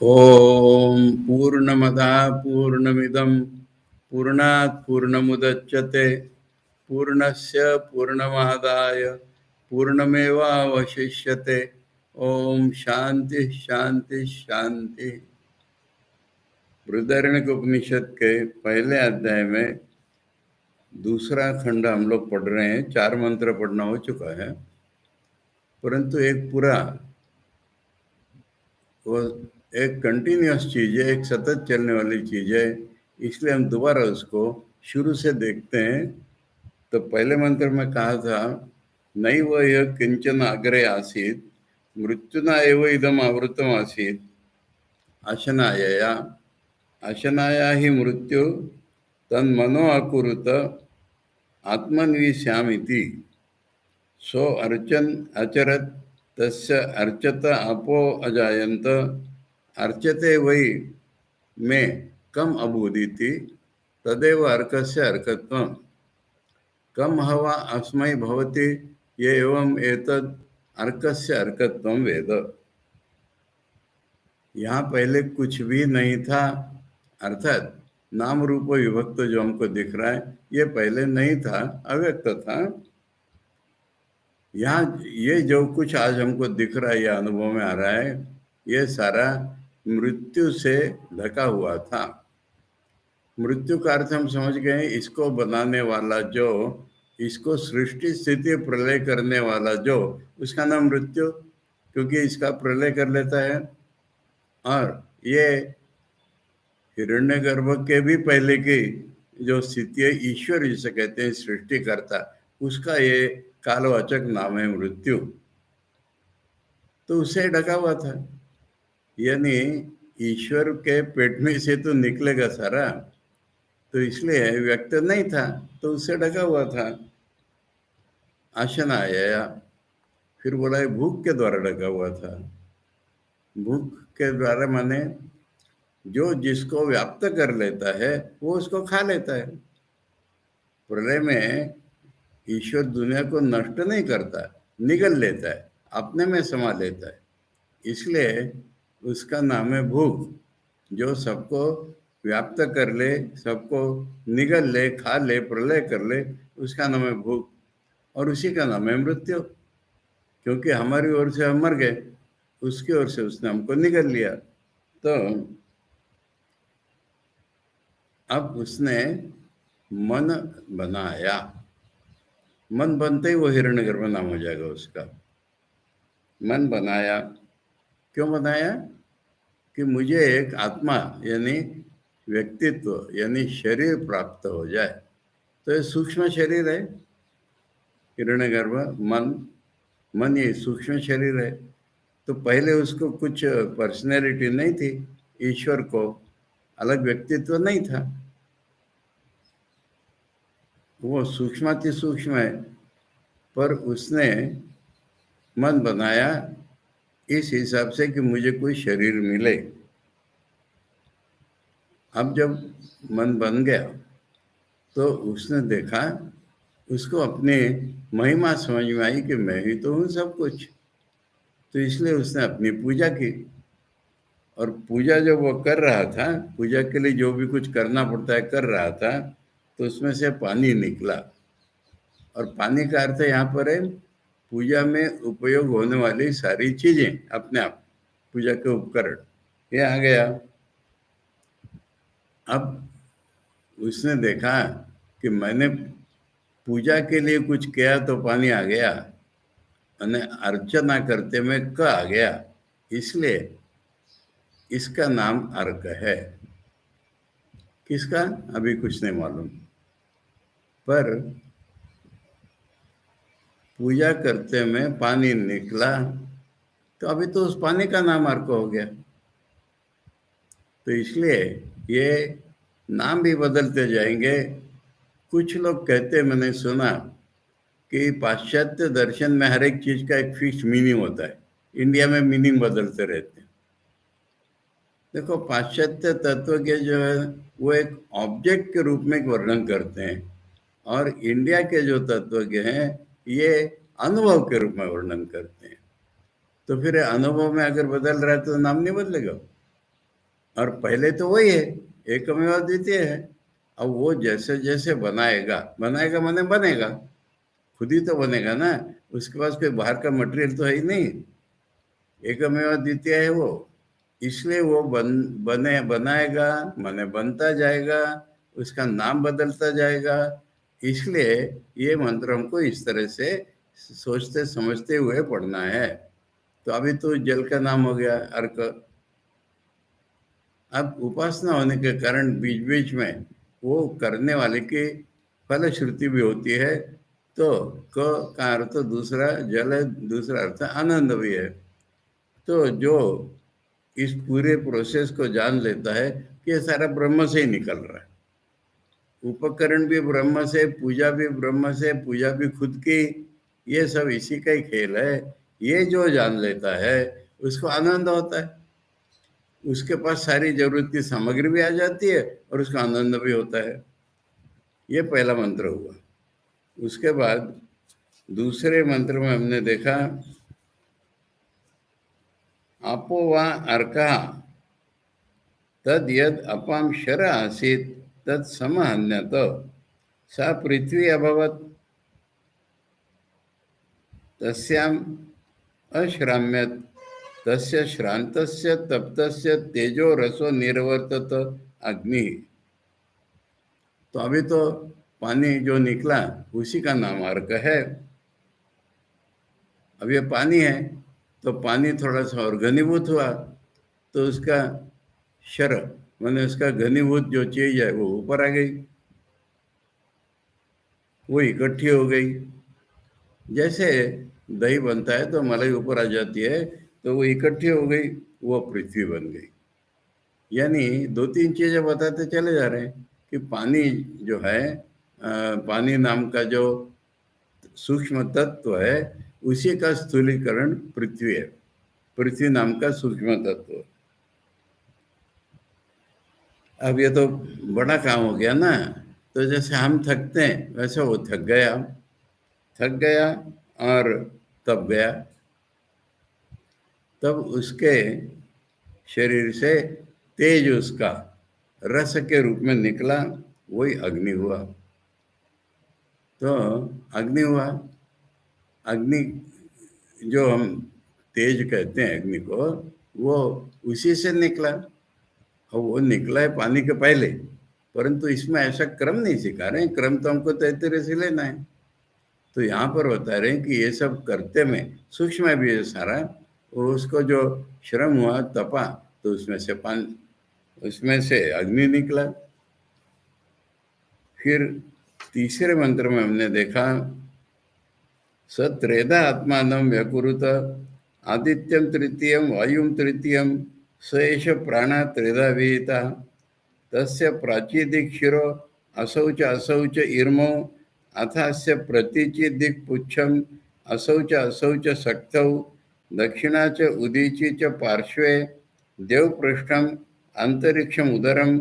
ॐ पूर्णमदः पूर्णमिदं पूर्णात् पूर्णमुदच्यते पूर्णस्य पूर्णमादाय पूर्णमेवावशिष्यते। ओम शांति शांति शांति। बृहदारण्यक उपनिषद के पहले अध्याय में दूसरा खंड हम लोग पढ़ रहे हैं। 4 मंत्र पढ़ना हो चुका है, परंतु एक पूरा वो एक कंटिन्यूअस चीज है, एक सतत चलने वाली चीज है, इसलिए हम दोबारा उसको शुरू से देखते हैं। तो पहले मंत्र में कहा था, नैव यः किंचन अग्रे आसीत् मृत्युना एव इदम आवृतम आसीत् अशनायया अशनाया ही मृत्यु तन्मनो अकुरुत आत्मन्विष्यामिति सो अर्चन अचरत तस्य अर्चत अपो अजायन्त अर्चते वै में कम अबूदिति तदेव अर्कस्य अर्कत्वम् कम हवा अस्मै भवति ये एवं एतद अर्कस्य अर्कत्वं वेद। यहाँ पहले कुछ भी नहीं था, अर्थात नाम रूप विभक्त जो हमको दिख रहा है ये पहले नहीं था, अव्यक्त था। यहाँ ये जो कुछ आज हमको दिख रहा है, ये अनुभव में आ रहा है, ये सारा मृत्यु से ढका हुआ था। मृत्यु का अर्थ हम समझ गए, इसको बनाने वाला जो, इसको सृष्टि स्थिति प्रलय करने वाला जो, उसका नाम मृत्यु, क्योंकि इसका प्रलय कर लेता है। और ये हिरण्यगर्भ के भी पहले की जो स्थिति है, ईश्वर जिसे कहते हैं सृष्टिकर्ता, उसका ये कालवाचक नाम है मृत्यु। तो उससे ढका हुआ था, यानी ईश्वर के पेट में से तो निकलेगा सारा, तो इसलिए व्यक्त नहीं था, तो उससे ढका हुआ था। आशना आया, फिर बोला भूख के द्वारा ढका हुआ था। भूख के द्वारा माने जो जिसको व्याप्त कर लेता है वो उसको खा लेता है। प्रलय में ईश्वर दुनिया को नष्ट नहीं करता, निगल लेता है, अपने में समा लेता है, इसलिए उसका नाम है भूख। जो सबको व्याप्त कर ले, सबको निगल ले, खा ले, प्रलय कर ले, उसका नाम है भूख। और उसी का नाम है मृत्यु, क्योंकि हमारी ओर से हम मर गए, उसकी ओर से उसने हमको निगल लिया। तो अब उसने मन बनाया, मन बनते ही वो हिरण्यगर्भ नाम हो जाएगा उसका। मन बनाया, क्यों बनाया? कि मुझे एक आत्मा यानी व्यक्तित्व यानी शरीर प्राप्त हो जाए। तो ये सूक्ष्म शरीर है हिरण्यगर्भ, मन ये सूक्ष्म शरीर है। तो पहले उसको कुछ पर्सनैलिटी नहीं थी, ईश्वर को अलग व्यक्तित्व नहीं था, वो सूक्ष्माति सूक्ष्म है। पर उसने मन बनाया इस हिसाब से कि मुझे कोई शरीर मिले। अब जब मन बन गया तो उसने देखा, उसको अपने महिमा समझ में आई कि मैं ही तो हूँ सब कुछ। तो इसलिए उसने अपनी पूजा की, और पूजा जब वो कर रहा था, पूजा के लिए जो भी कुछ करना पड़ता है कर रहा था, तो उसमें से पानी निकला। और पानी का अर्थ यहाँ पर है पूजा में उपयोग होने वाली सारी चीजें, अपने आप पूजा के उपकरण, ये आ गया। अब उसने देखा कि मैंने पूजा के लिए कुछ किया तो पानी आ गया, मैंने अर्चना करते में क आ गया, इसलिए इसका नाम अर्क है। किसका अभी कुछ नहीं मालूम, पर पूजा करते में पानी निकला तो अभी तो उस पानी का नाम अर्क हो गया। तो इसलिए ये नाम भी बदलते जाएंगे। कुछ लोग कहते, मैंने सुना कि पाश्चात्य दर्शन में हर एक चीज का एक फिक्स मीनिंग होता है, इंडिया में मीनिंग बदलते रहते हैं। देखो, पाश्चात्य तत्व के जो है वो एक ऑब्जेक्ट के रूप में वर्णन करते हैं, और इंडिया के जो तत्व के हैं ये अनुभव के रूप में वर्णन करते हैं। तो फिर अनुभव में अगर बदल रहा है तो नाम नहीं बदलेगा। और पहले तो वही है, एकमेव अद्वितीय है। अब वो जैसे जैसे बनाएगा, बनाएगा माने बनेगा, खुद ही तो बनेगा ना, उसके पास कोई बाहर का मटेरियल तो है ही नहीं, एकमेव अद्वितीय है वो। इसलिए वो बनाएगा माने बनता जाएगा, उसका नाम बदलता जाएगा। इसलिए ये मंत्र हमको इस तरह से सोचते समझते हुए पढ़ना है। तो अभी तो जल का नाम हो गया अर्क। अब उपासना होने के कारण बीच बीच में वो करने वाले की फलश्रुति भी होती है। तो क का अर्थ दूसरा जल है, दूसरा अर्थ आनंद भी है। तो जो इस पूरे प्रोसेस को जान लेता है कि ये सारा ब्रह्म से ही निकल रहा है, उपकरण भी ब्रह्म से, पूजा भी ब्रह्म से, पूजा भी खुद की, ये सब इसी का ही खेल है। ये जो जान लेता है उसको आनंद होता है, उसके पास सारी जरूरत की सामग्री भी आ जाती है और उसका आनंद भी होता है। ये पहला मंत्र हुआ। उसके बाद दूसरे मंत्र में हमने देखा आपो वा अर्का तद यद अपाम शर आसीत तद समहन्यत सा पृथ्वी अभवत तस्याम अश्राम्यत तस्य श्रांतस्य तप्तस्य तेजो रसो निर्वर्तत अग्नि। तो अभी तो पानी जो निकला उसी का नाम अर्क है। अब ये पानी है तो पानी थोड़ा सा और घनीभूत हुआ तो उसका शर माने उसका घनीभूत जो चीज है वो ऊपर आ गई, वो इकट्ठी हो गई। जैसे दही बनता है तो मलाई ऊपर आ जाती है, तो वो इकट्ठी हो गई, वो पृथ्वी बन गई। यानी दो तीन चीजें बताते चले जा रहे हैं कि पानी जो है, पानी नाम का जो सूक्ष्म तत्व है उसी का स्थूलीकरण पृथ्वी है, पृथ्वी नाम का सूक्ष्म तत्व। अब ये तो बड़ा काम हो गया ना। तो जैसे हम थकते हैं वैसे वो थक गया, थक गया और तब गया, तब उसके शरीर से तेज उसका रस के रूप में निकला, वही अग्नि हुआ। तो अग्नि हुआ, अग्नि जो हम तेज कहते हैं अग्नि को, वो उसी से निकला। और वो निकला है पानी के पहले, परंतु इसमें ऐसा क्रम नहीं सिखा रहे हैं, क्रम तो हमको तय तरह से लेना है। तो यहाँ पर बता रहे हैं कि ये सब करते में सूक्ष्म भी है सारा, और उसको जो श्रम हुआ तपा तो उसमें से पानी, उसमें से अग्नि निकला। फिर तीसरे मंत्र में हमने देखा स त्रेधा आत्मान व्यकुरुत आदित्यम तृतीयम वायुम तृतीयम स एष प्राण त्रेधा विहिता तस्य प्राचीदिक्षिरो असौ च असौ च इर्मो अथास्य प्रतीचि दिक्पुच्छम असौ च शक्तौ दक्षिणा च उदीची च पार्श्वे देवपृष्ठम अंतरिक्षम उदरम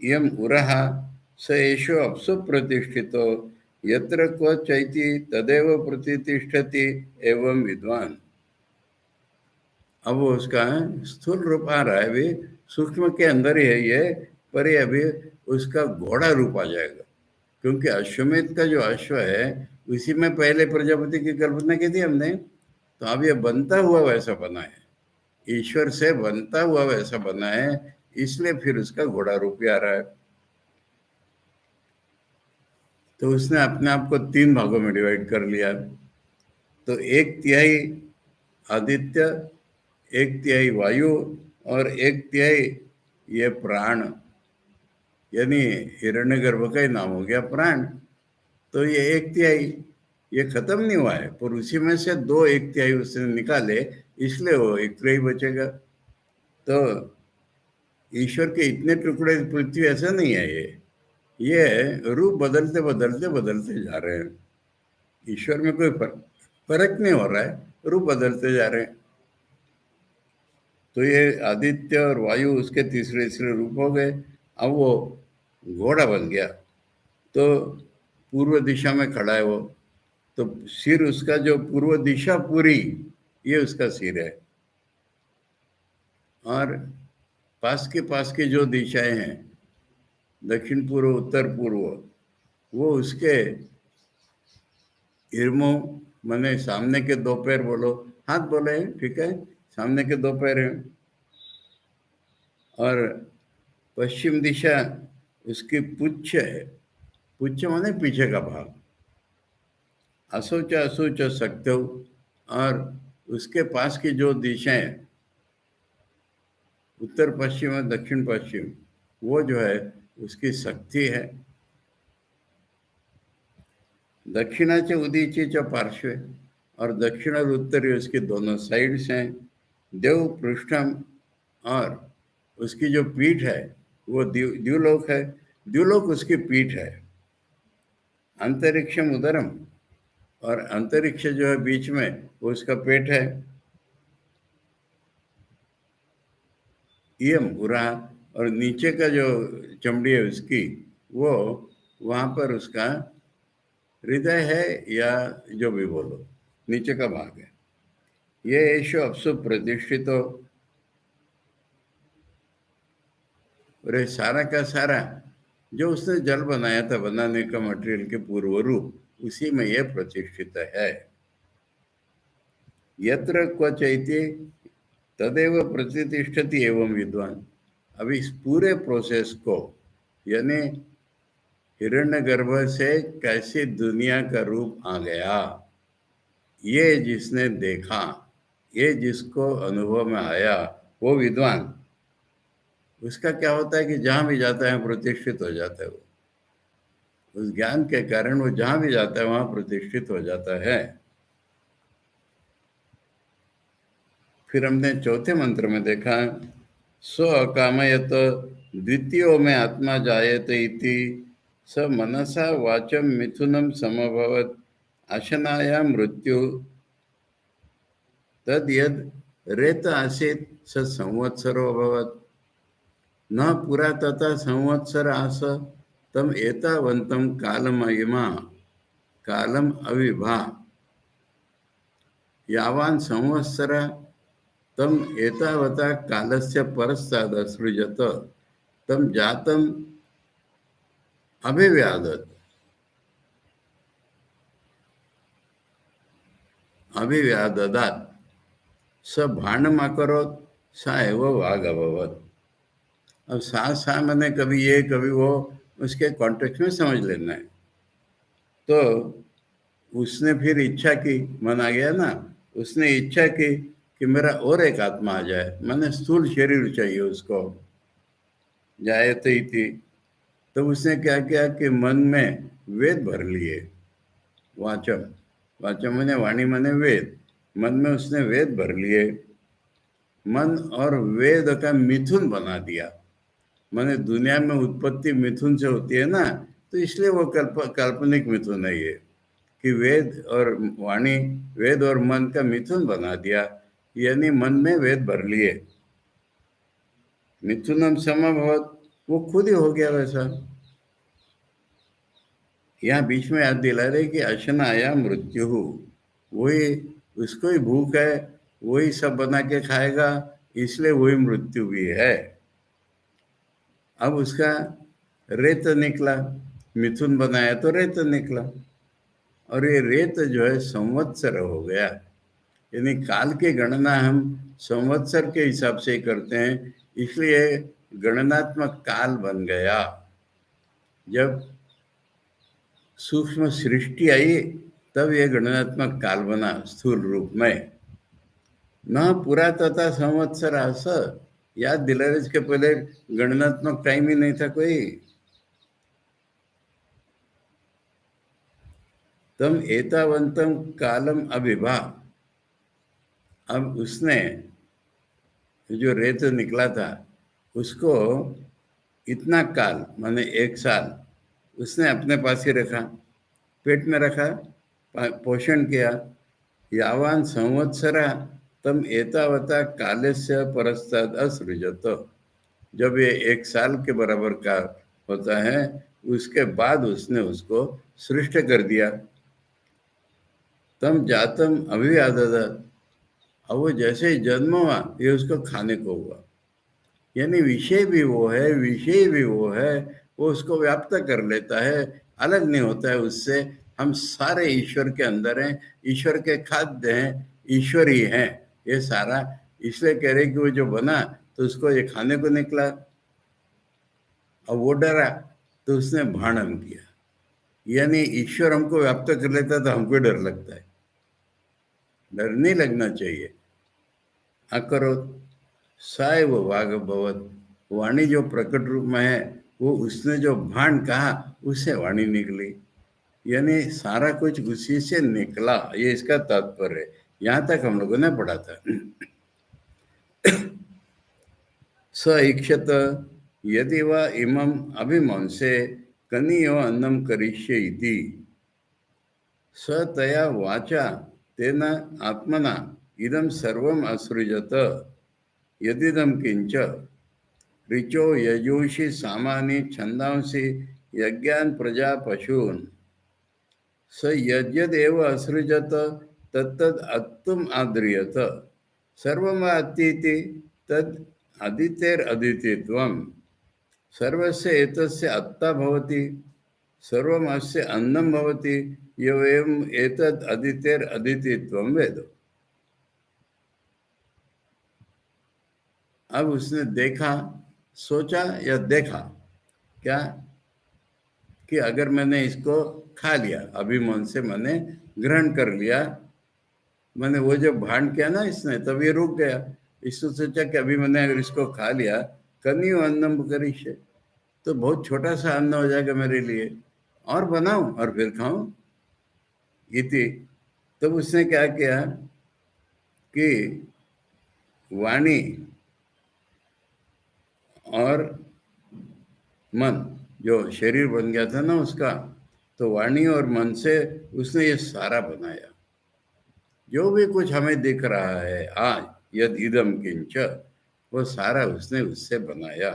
इयम उरः स एषो अप्सु प्रतिष्ठितो यत्र क्व चैति तदेव प्रतिष्ठति एवं विद्वान। अब वो उसका स्थूल रूप आ रहा है, अभी सूक्ष्म के अंदर ही है ये, पर ये अभी उसका घोड़ा रूप आ जाएगा, क्योंकि अश्वमेध का जो अश्व है उसी में पहले प्रजापति की कल्पना की थी हमने। तो अब ये बनता हुआ वैसा बना है, ईश्वर से बनता हुआ वैसा बना है, इसलिए फिर उसका घोड़ा रूप ही आ रहा है। तो उसने अपने आप को तीन भागों में डिवाइड कर लिया। तो एक तिहाई आदित्य, एक तिहाई वायु और एक तिहाई ये प्राण, यानी हिरण्यगर्भ का ही नाम हो गया प्राण। तो ये एक तिहाई ये खत्म नहीं हुआ है, पर उसी में से दो एक तिहाई उसने निकाले, इसलिए वो एक तिहाई बचेगा। तो ईश्वर के इतने टुकड़े पृथ्वी ऐसा नहीं है, ये रूप बदलते बदलते बदलते जा रहे हैं। ईश्वर में कोई फर्क नहीं हो रहा है, रूप बदलते जा रहे हैं। तो ये आदित्य और वायु उसके तीसरे तीसरे रूप हो गए। अब वो घोड़ा बन गया, तो पूर्व दिशा में खड़ा है वो, तो सिर उसका जो पूर्व दिशा पूरी, ये उसका सिर है। और पास की जो दिशाएं हैं, दक्षिण पूर्व उत्तर पूर्व, वो उसके इर्मों, माने सामने के दो पैर बोलो, हाथ बोले, ठीक है, सामने के दो पैर हैं। और पश्चिम दिशा उसकी पुच्छ है। पुच्छ माने पीछे का भाग, असोच असोच सकते हो। और उसके पास की जो दिशाएं, उत्तर पश्चिम और दक्षिण पश्चिम, वो जो है उसकी शक्ति है। दक्षिणाचे उदीचीच्या पार्श्वे, और दक्षिण और उत्तरी उसके दोनों साइड्स हैं। देव पृष्ठम, और उसकी जो पीठ है वो द्युलोक है। द्युलोक उसकी पीठ है। अंतरिक्षम उदरम, और अंतरिक्ष जो है बीच में, वो उसका पेट है। इयम उरा, और नीचे का जो चमड़ी है उसकी, वो वहां पर उसका हृदय है, या जो भी बोलो, नीचे का भाग है। ये ऐशो अपसु प्रतिष्ठित हो, और ये सारा का सारा जो उसने जल बनाया था, बनाने का मटेरियल के पूर्व रूप, उसी में यह प्रतिष्ठित है। यत्र क्वचैति तदेव प्रतिष्ठति एवं विद्वान। अब इस पूरे प्रोसेस को, यानी हिरण्यगर्भ से कैसे दुनिया का रूप आ गया, ये जिसने देखा, ये जिसको अनुभव में आया, वो विद्वान, उसका क्या होता है कि जहां भी जाता है प्रतिष्ठित हो जाता है। वो उस ज्ञान के कारण वो जहां भी जाता है वहां प्रतिष्ठित हो जाता है। फिर हमने चौथे मंत्र में देखा, स्व अकामयत द्वितीयो में आत्मा जायते इति स मनसा वाचम मिथुनम समभवत आशनाया मृत्यु तद यद रेत आसीत स संवत्सरो अभवत न पुरा तथा संवत्सर आस तम एतावंतम कालमयिमा कालम अविभा यावान संवत्सर तम एतावता कालस्य परस्तादसृजत तम जातम अभिव्यादत अभिव्याददात स भांडमाकरोत सा एव वाग अभवत। अब सा मैंने कभी ये कभी वो, उसके कॉन्टेक्स्ट में समझ लेना है। तो उसने फिर इच्छा की, मन आ गया ना, उसने इच्छा की कि मेरा और एक आत्मा आ जाए, मैंने स्थूल शरीर चाहिए उसको, जायते ही थी। तो उसने क्या किया कि मन में वेद भर लिए, वाचम, वाचम मैंने वाणी मैंने वेद, मन में उसने वेद भर लिए। मन और वेद का मिथुन बना दिया। माने दुनिया में उत्पत्ति मिथुन से होती है ना, तो इसलिए वो काल्पनिक मिथुन है ये, कि वेद और वाणी, वेद और मन का मिथुन बना दिया, यानी मन में वेद भर लिए। मिथुनम समभवत, वो खुद ही हो गया वैसा। यहाँ बीच में याद दिला रहे कि अशनाया मृत्यु, वही, उसको ही भूख है, वही सब बना के खाएगा, इसलिए वही मृत्यु भी है। अब उसका रेत निकला, मिथुन बनाया तो रेत निकला, और ये रेत जो है संवत्सर हो गया। यानी काल की गणना हम संवत्सर के हिसाब से ही करते हैं, इसलिए गणनात्मक काल बन गया। जब सूक्ष्म सृष्टि आई, तब ये गणनात्मक काल बना स्थूल रूप में। न पूरा तथा संवत्सर आस, याद दिलाने इसके पहले गणनात्मक टाइम ही नहीं था कोई। तम एतावंतम कालम अभिभा, अब उसने जो रेत निकला था उसको इतना काल माने 1 साल उसने अपने पास ही रखा, पेट में रखा, पोषण किया। यावान संवत्सरा तम एतावता कालस्य परस्ताद असृजत, जब ये 1 साल के बराबर का होता है, उसके बाद उसने उसको सृष्ट कर दिया। तम जातम अभिव्यादत, अब वो जैसे ही जन्म हुआ, ये उसको खाने को हुआ। यानी विषय भी वो है, विषय भी वो है, वो उसको व्याप्त कर लेता है, अलग नहीं होता है उससे। हम सारे ईश्वर के अंदर हैं, ईश्वर के खाद्य हैं, ईश्वर ही हैं ये सारा। इसलिए कह रहे कि वो जो बना तो उसको ये खाने को निकला, और वो डरा तो उसने भांडन किया। यानी ईश्वर हमको व्याप्त कर लेता है तो हमको डर लगता है। डर नहीं लगना चाहिए। अकरोत साइव वाग भवत, वाणी जो प्रकट रूप में है, वो उसने जो भांड कहा उससे वाणी निकली। यानी सारा कुछ उसी से निकला, ये इसका तात्पर्य है। यहाँ तक हम लोगों ने पढ़ा था। स इक्षत यदि वा इमम अभिमंसे कनियो अन्नम करिष्ये इति स तया वाचा तेन आत्मना इदम सर्वम असृजत यदिदम किंच ऋचो यजूषि सामानि छंदांसि यज्ञान प्रजा पशून स यज्ञदेव असृजत तत्तद अत्तम आद्रियत सर्वम अतीति तद अदितेर अदितित्वम सर्वस्य एतस्य अत्ता भवति सर्वमस्य अन्नम भवति एवं एतद अदितेर अदितित्वम वेद। अब उसने देखा, सोचा या देखा क्या कि अगर मैंने इसको खा लिया, अभिमान से मैंने ग्रहण कर लिया, मैंने वो जो भांड किया ना इसने, तब ये रुक गया। इसने सोचा कि अभी मैंने अगर इसको खा लिया, कनियो अन्नम करिष्ये, तो बहुत छोटा सा अन्न हो जाएगा मेरे लिए, और बनाऊं और फिर खाऊं इति। तब उसने क्या किया कि वाणी और मन, जो शरीर बन गया था ना उसका, तो वाणी और मन से उसने ये सारा बनाया। जो भी कुछ हमें दिख रहा है आज, यद इदम किंच, वो सारा उसने उससे बनाया।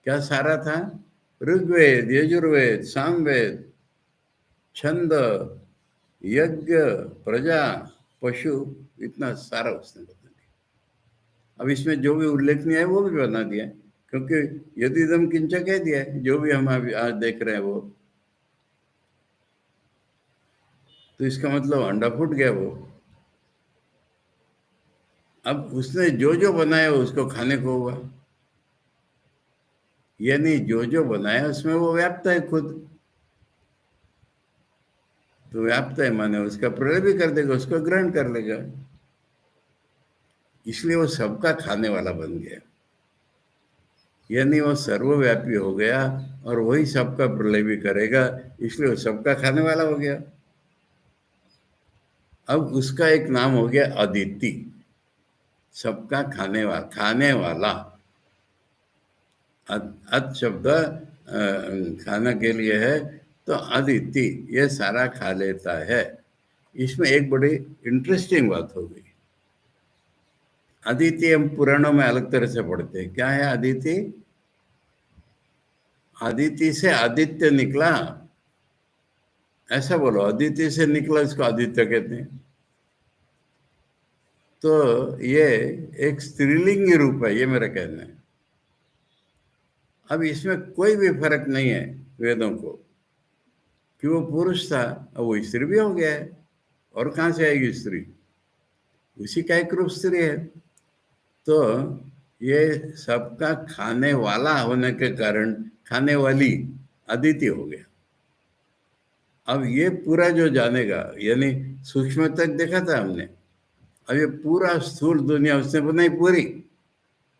क्या सारा था? ऋग्वेद, यजुर्वेद, सामवेद, छंद, यज्ञ, प्रजा, पशु, इतना सारा उसने बना दिया। अब इसमें जो भी उल्लेखनीय है वो भी बना दिया, क्योंकि यदि इदम किंच कह दिया है, जो भी हम अभी आज देख रहे हैं वो, तो इसका मतलब अंडा फूट गया वो। अब उसने जो जो बनाया उसको खाने को हुआ, यानी जो जो बनाया उसमें वो व्याप्त है खुद। तो व्याप्त है माने उसका प्रलय भी कर देगा, उसको ग्रहण कर लेगा, इसलिए वो सबका खाने वाला बन गया। यानी वो सर्वव्यापी हो गया और वही सबका प्रलय भी करेगा, इसलिए वो सबका खाने वाला हो गया। अब उसका एक नाम हो गया अदिति, सबका खाने वाला। अत शब्द खाना के लिए है, तो अदिति ये सारा खा लेता है। इसमें एक बड़ी इंटरेस्टिंग बात हो गई। अदिति हम पुराणों में अलग तरह से पढ़ते हैं। क्या है अदिति? अदिति से आदित्य निकला, ऐसा बोलो, अदिति से निकला इसको आदित्य कहते हैं। तो ये एक स्त्रीलिंगी रूप है, ये मेरा कहना है। अब इसमें कोई भी फर्क नहीं है वेदों को कि वो पुरुष था और वो स्त्री भी हो गया है, और कहाँ से आएगी स्त्री? उसी का एक रूप स्त्री है। तो ये सबका खाने वाला होने के कारण खाने वाली अदिति हो गया। अब ये पूरा जो जानेगा, यानी सूक्ष्म तक देखा था हमने, अब ये पूरा स्थूल दुनिया उसने बनाई पूरी,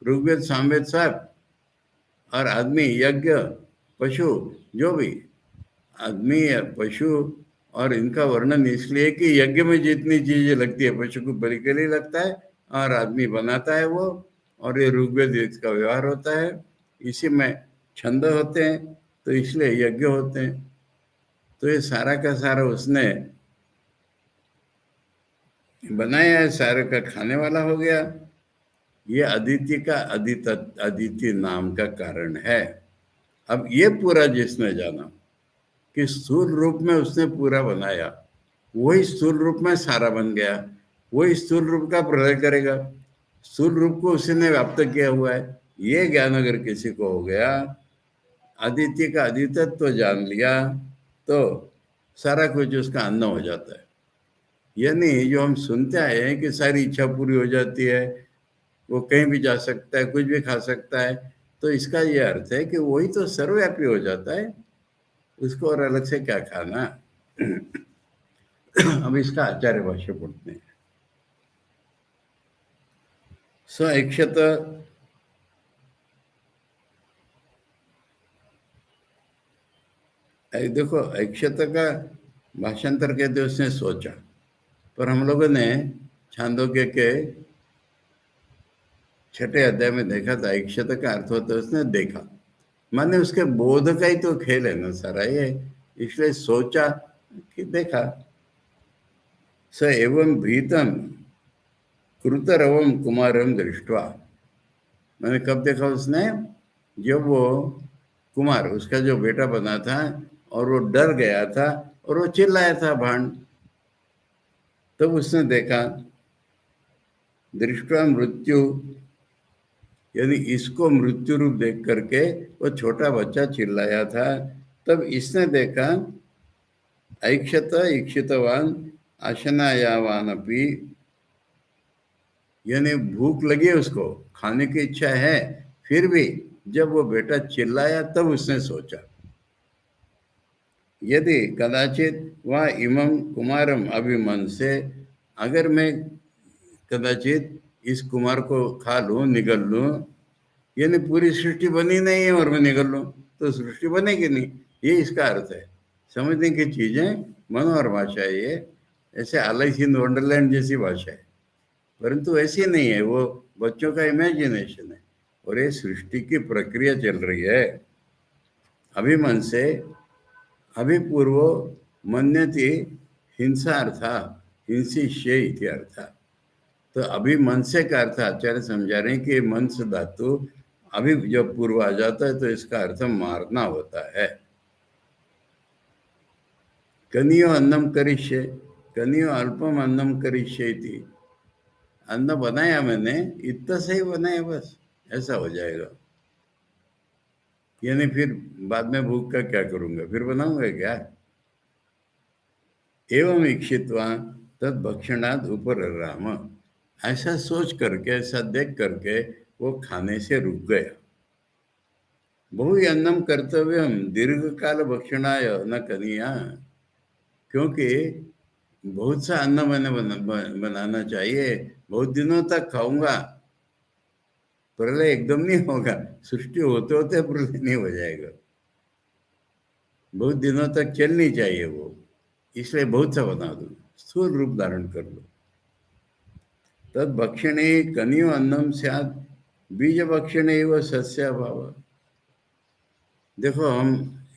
ऋग्वेद, सामवेद सब, और आदमी, यज्ञ, पशु, जो भी आदमी या पशु, और इनका वर्णन इसलिए कि यज्ञ में जितनी चीजें लगती है पशु को बलि के लिए लगता है, और आदमी बनाता है वो, और ये ऋग्वेद इसका व्यवहार होता है, इसी में छंद होते हैं, तो इसलिए यज्ञ होते हैं। तो ये सारा का सारा उसने बनाया है, सारे का खाने वाला हो गया। ये अदिति का अदिति नाम का कारण है। अब ये पूरा जिसने जाना कि स्थूल रूप में उसने पूरा बनाया, वही स्थूल रूप में सारा बन गया, वही स्थूल रूप का प्रलय करेगा। स्थूल रूप को उसी ने व्याप्त किया हुआ है, ये ज्ञान अगर किसी को हो गया, अदिति का अदितत्व तो जान लिया, तो सारा कुछ उसका अन्न हो जाता है। यानी जो हम सुनते आए हैं कि सारी इच्छा पूरी हो जाती है, वो कहीं भी जा सकता है, कुछ भी खा सकता है, तो इसका ये अर्थ है कि वही तो सर्वव्यापी हो जाता है, उसको और अलग से क्या खाना। अब इसका आचार्य भाष्य पढ़ते हैं। स ऐक्षत, देखो ऐक्षत का भाषांतर कहते उसने सोचा, पर हम लोगों ने छांदोग्य के 6 अध्याय में देखा था ऐक्षत का अर्थ होता है उसने देखा, माने उसके बोध का ही तो खेल है ना सारा ये, इसलिए सोचा कि देखा। स एवं भीतम कृतरवम कुमारम दृष्टवा, मैंने कब देखा उसने, जब वो कुमार उसका जो बेटा बना था और वो डर गया था और वो चिल्लाया था भांड, तब उसने देखा। दृष्टवा मृत्यु, यानी इसको मृत्यु रूप देख करके वो छोटा बच्चा चिल्लाया था, तब इसने देखा। ऐक्षत ईक्षितवान आशनायावान अपि, यानी भूख लगी है उसको, खाने की इच्छा है, फिर भी जब वो बेटा चिल्लाया तब उसने सोचा। यदि कदाचित वह इमं कुमारम अभिमन से, अगर मैं कदाचित इस कुमार को खा लूं, निगल लूं, यानी पूरी सृष्टि बनी नहीं है और मैं निगल लूं तो सृष्टि बनेगी नहीं, ये इसका अर्थ है। समझने की चीजें मनोहर भाषा है ये, ऐसे आलिस इन वंडरलैंड जैसी भाषा है, परंतु ऐसी नहीं है, वो बच्चों का इमेजिनेशन है और ये सृष्टि की प्रक्रिया चल रही है। अभिमन से, अभिपूर्व मन्यति हिंसार्था, हिंसिष्य इति अर्थ। तो अभिमन से का अर्थ आचार्य समझा रहे हैं कि मन से धातु अभी जब पूर्व आ जाता है तो इसका अर्थ मारना होता है। कनियो अन्नम करिष्ये, कनियो अल्पम अन्नम करिष्ये थी, अन्न बनाया मैंने, इतना सही बनाया बस, ऐसा हो जाएगा। यानी फिर बाद में भूख का क्या करूंगा, फिर बनाऊंगा क्या। एवं इक्षित्वा तद भक्षणाद ऊपर राम, ऐसा सोच करके, ऐसा देख करके वो खाने से रुक गया। बहु अन्नम कर्तव्यम दीर्घ काल भक्षणाय न कनिया, क्योंकि बहुत सा अन्न मैंने बनाना चाहिए, बहुत दिनों तक खाऊंगा, प्रलय एकदम नहीं होगा, सृष्टि होते होते प्रलय नहीं हो जाएगा, बहुत दिनों तक चलनी चाहिए वो, इसलिए बहुत सा बना दो, स्थूल रूप धारण कर लो। तद भक्षणे कनियो अन्नम स्यात् बीज भक्षणे व सस्य अभाव। देखो हम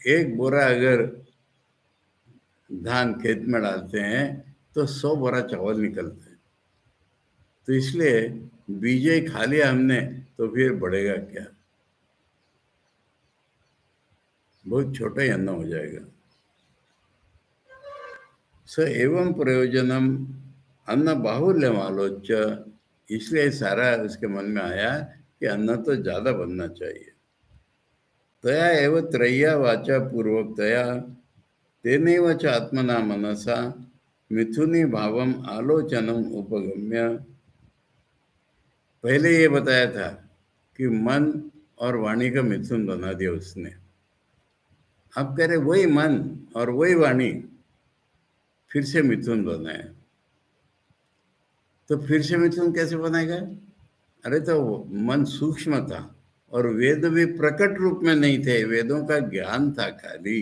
एक बोरा अगर धान खेत में डालते हैं तो 100 बोरा चावल निकलते हैं, तो इसलिए बीज ही खा लिया हमने तो फिर बढ़ेगा क्या, बहुत छोटा ही अन्न हो जाएगा। स एवं प्रयोजनम अन्न बाहुल्यम आलोच्य, इसलिए सारा उसके मन में आया कि अन्न तो ज्यादा बनना चाहिए। तया एव त्रय्या वाचा पूर्वकतया तेनैव च आत्मना मनसा मिथुनी भावम आलोचनम उपगम्य। पहले ये बताया था कि मन और वाणी का मिथुन बना दिया उसने, अब कह रहे वही मन और वही वाणी फिर से मिथुन बनाए, तो फिर से मिथुन कैसे बनाएगा। अरे तो मन सूक्ष्म था और वेद भी प्रकट रूप में नहीं थे, वेदों का ज्ञान था खाली,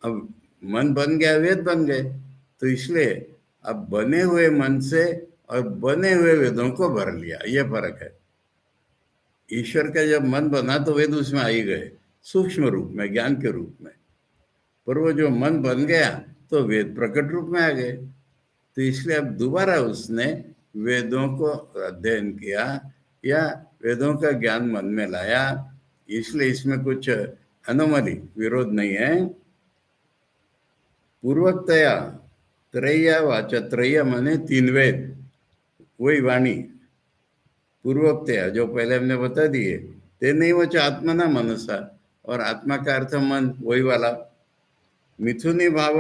अब मन बन गया, वेद बन गए, तो इसलिए अब बने हुए मन से और बने हुए वेदों को भर लिया, ये फर्क है। ईश्वर का जब मन बना तो वेद उसमें आ ही गए सूक्ष्म रूप में, ज्ञान के रूप में, पर वो जो मन बन गया तो वेद प्रकट रूप में आ गए, तो इसलिए अब दोबारा उसने वेदों को अध्ययन किया या वेदों का ज्ञान मन में लाया, इसलिए इसमें कुछ अनोमली विरोध नहीं है। पूर्वकतया त्रय्या वाचा, त्रय्या माने 3 वेद, वही वाणी, पूर्वोक्तया जो पहले हमने बता दिए, ते नहीं वो आत्मना मनसा, और आत्मा का अर्थ मन, वही वाला। मिथुनी भाव,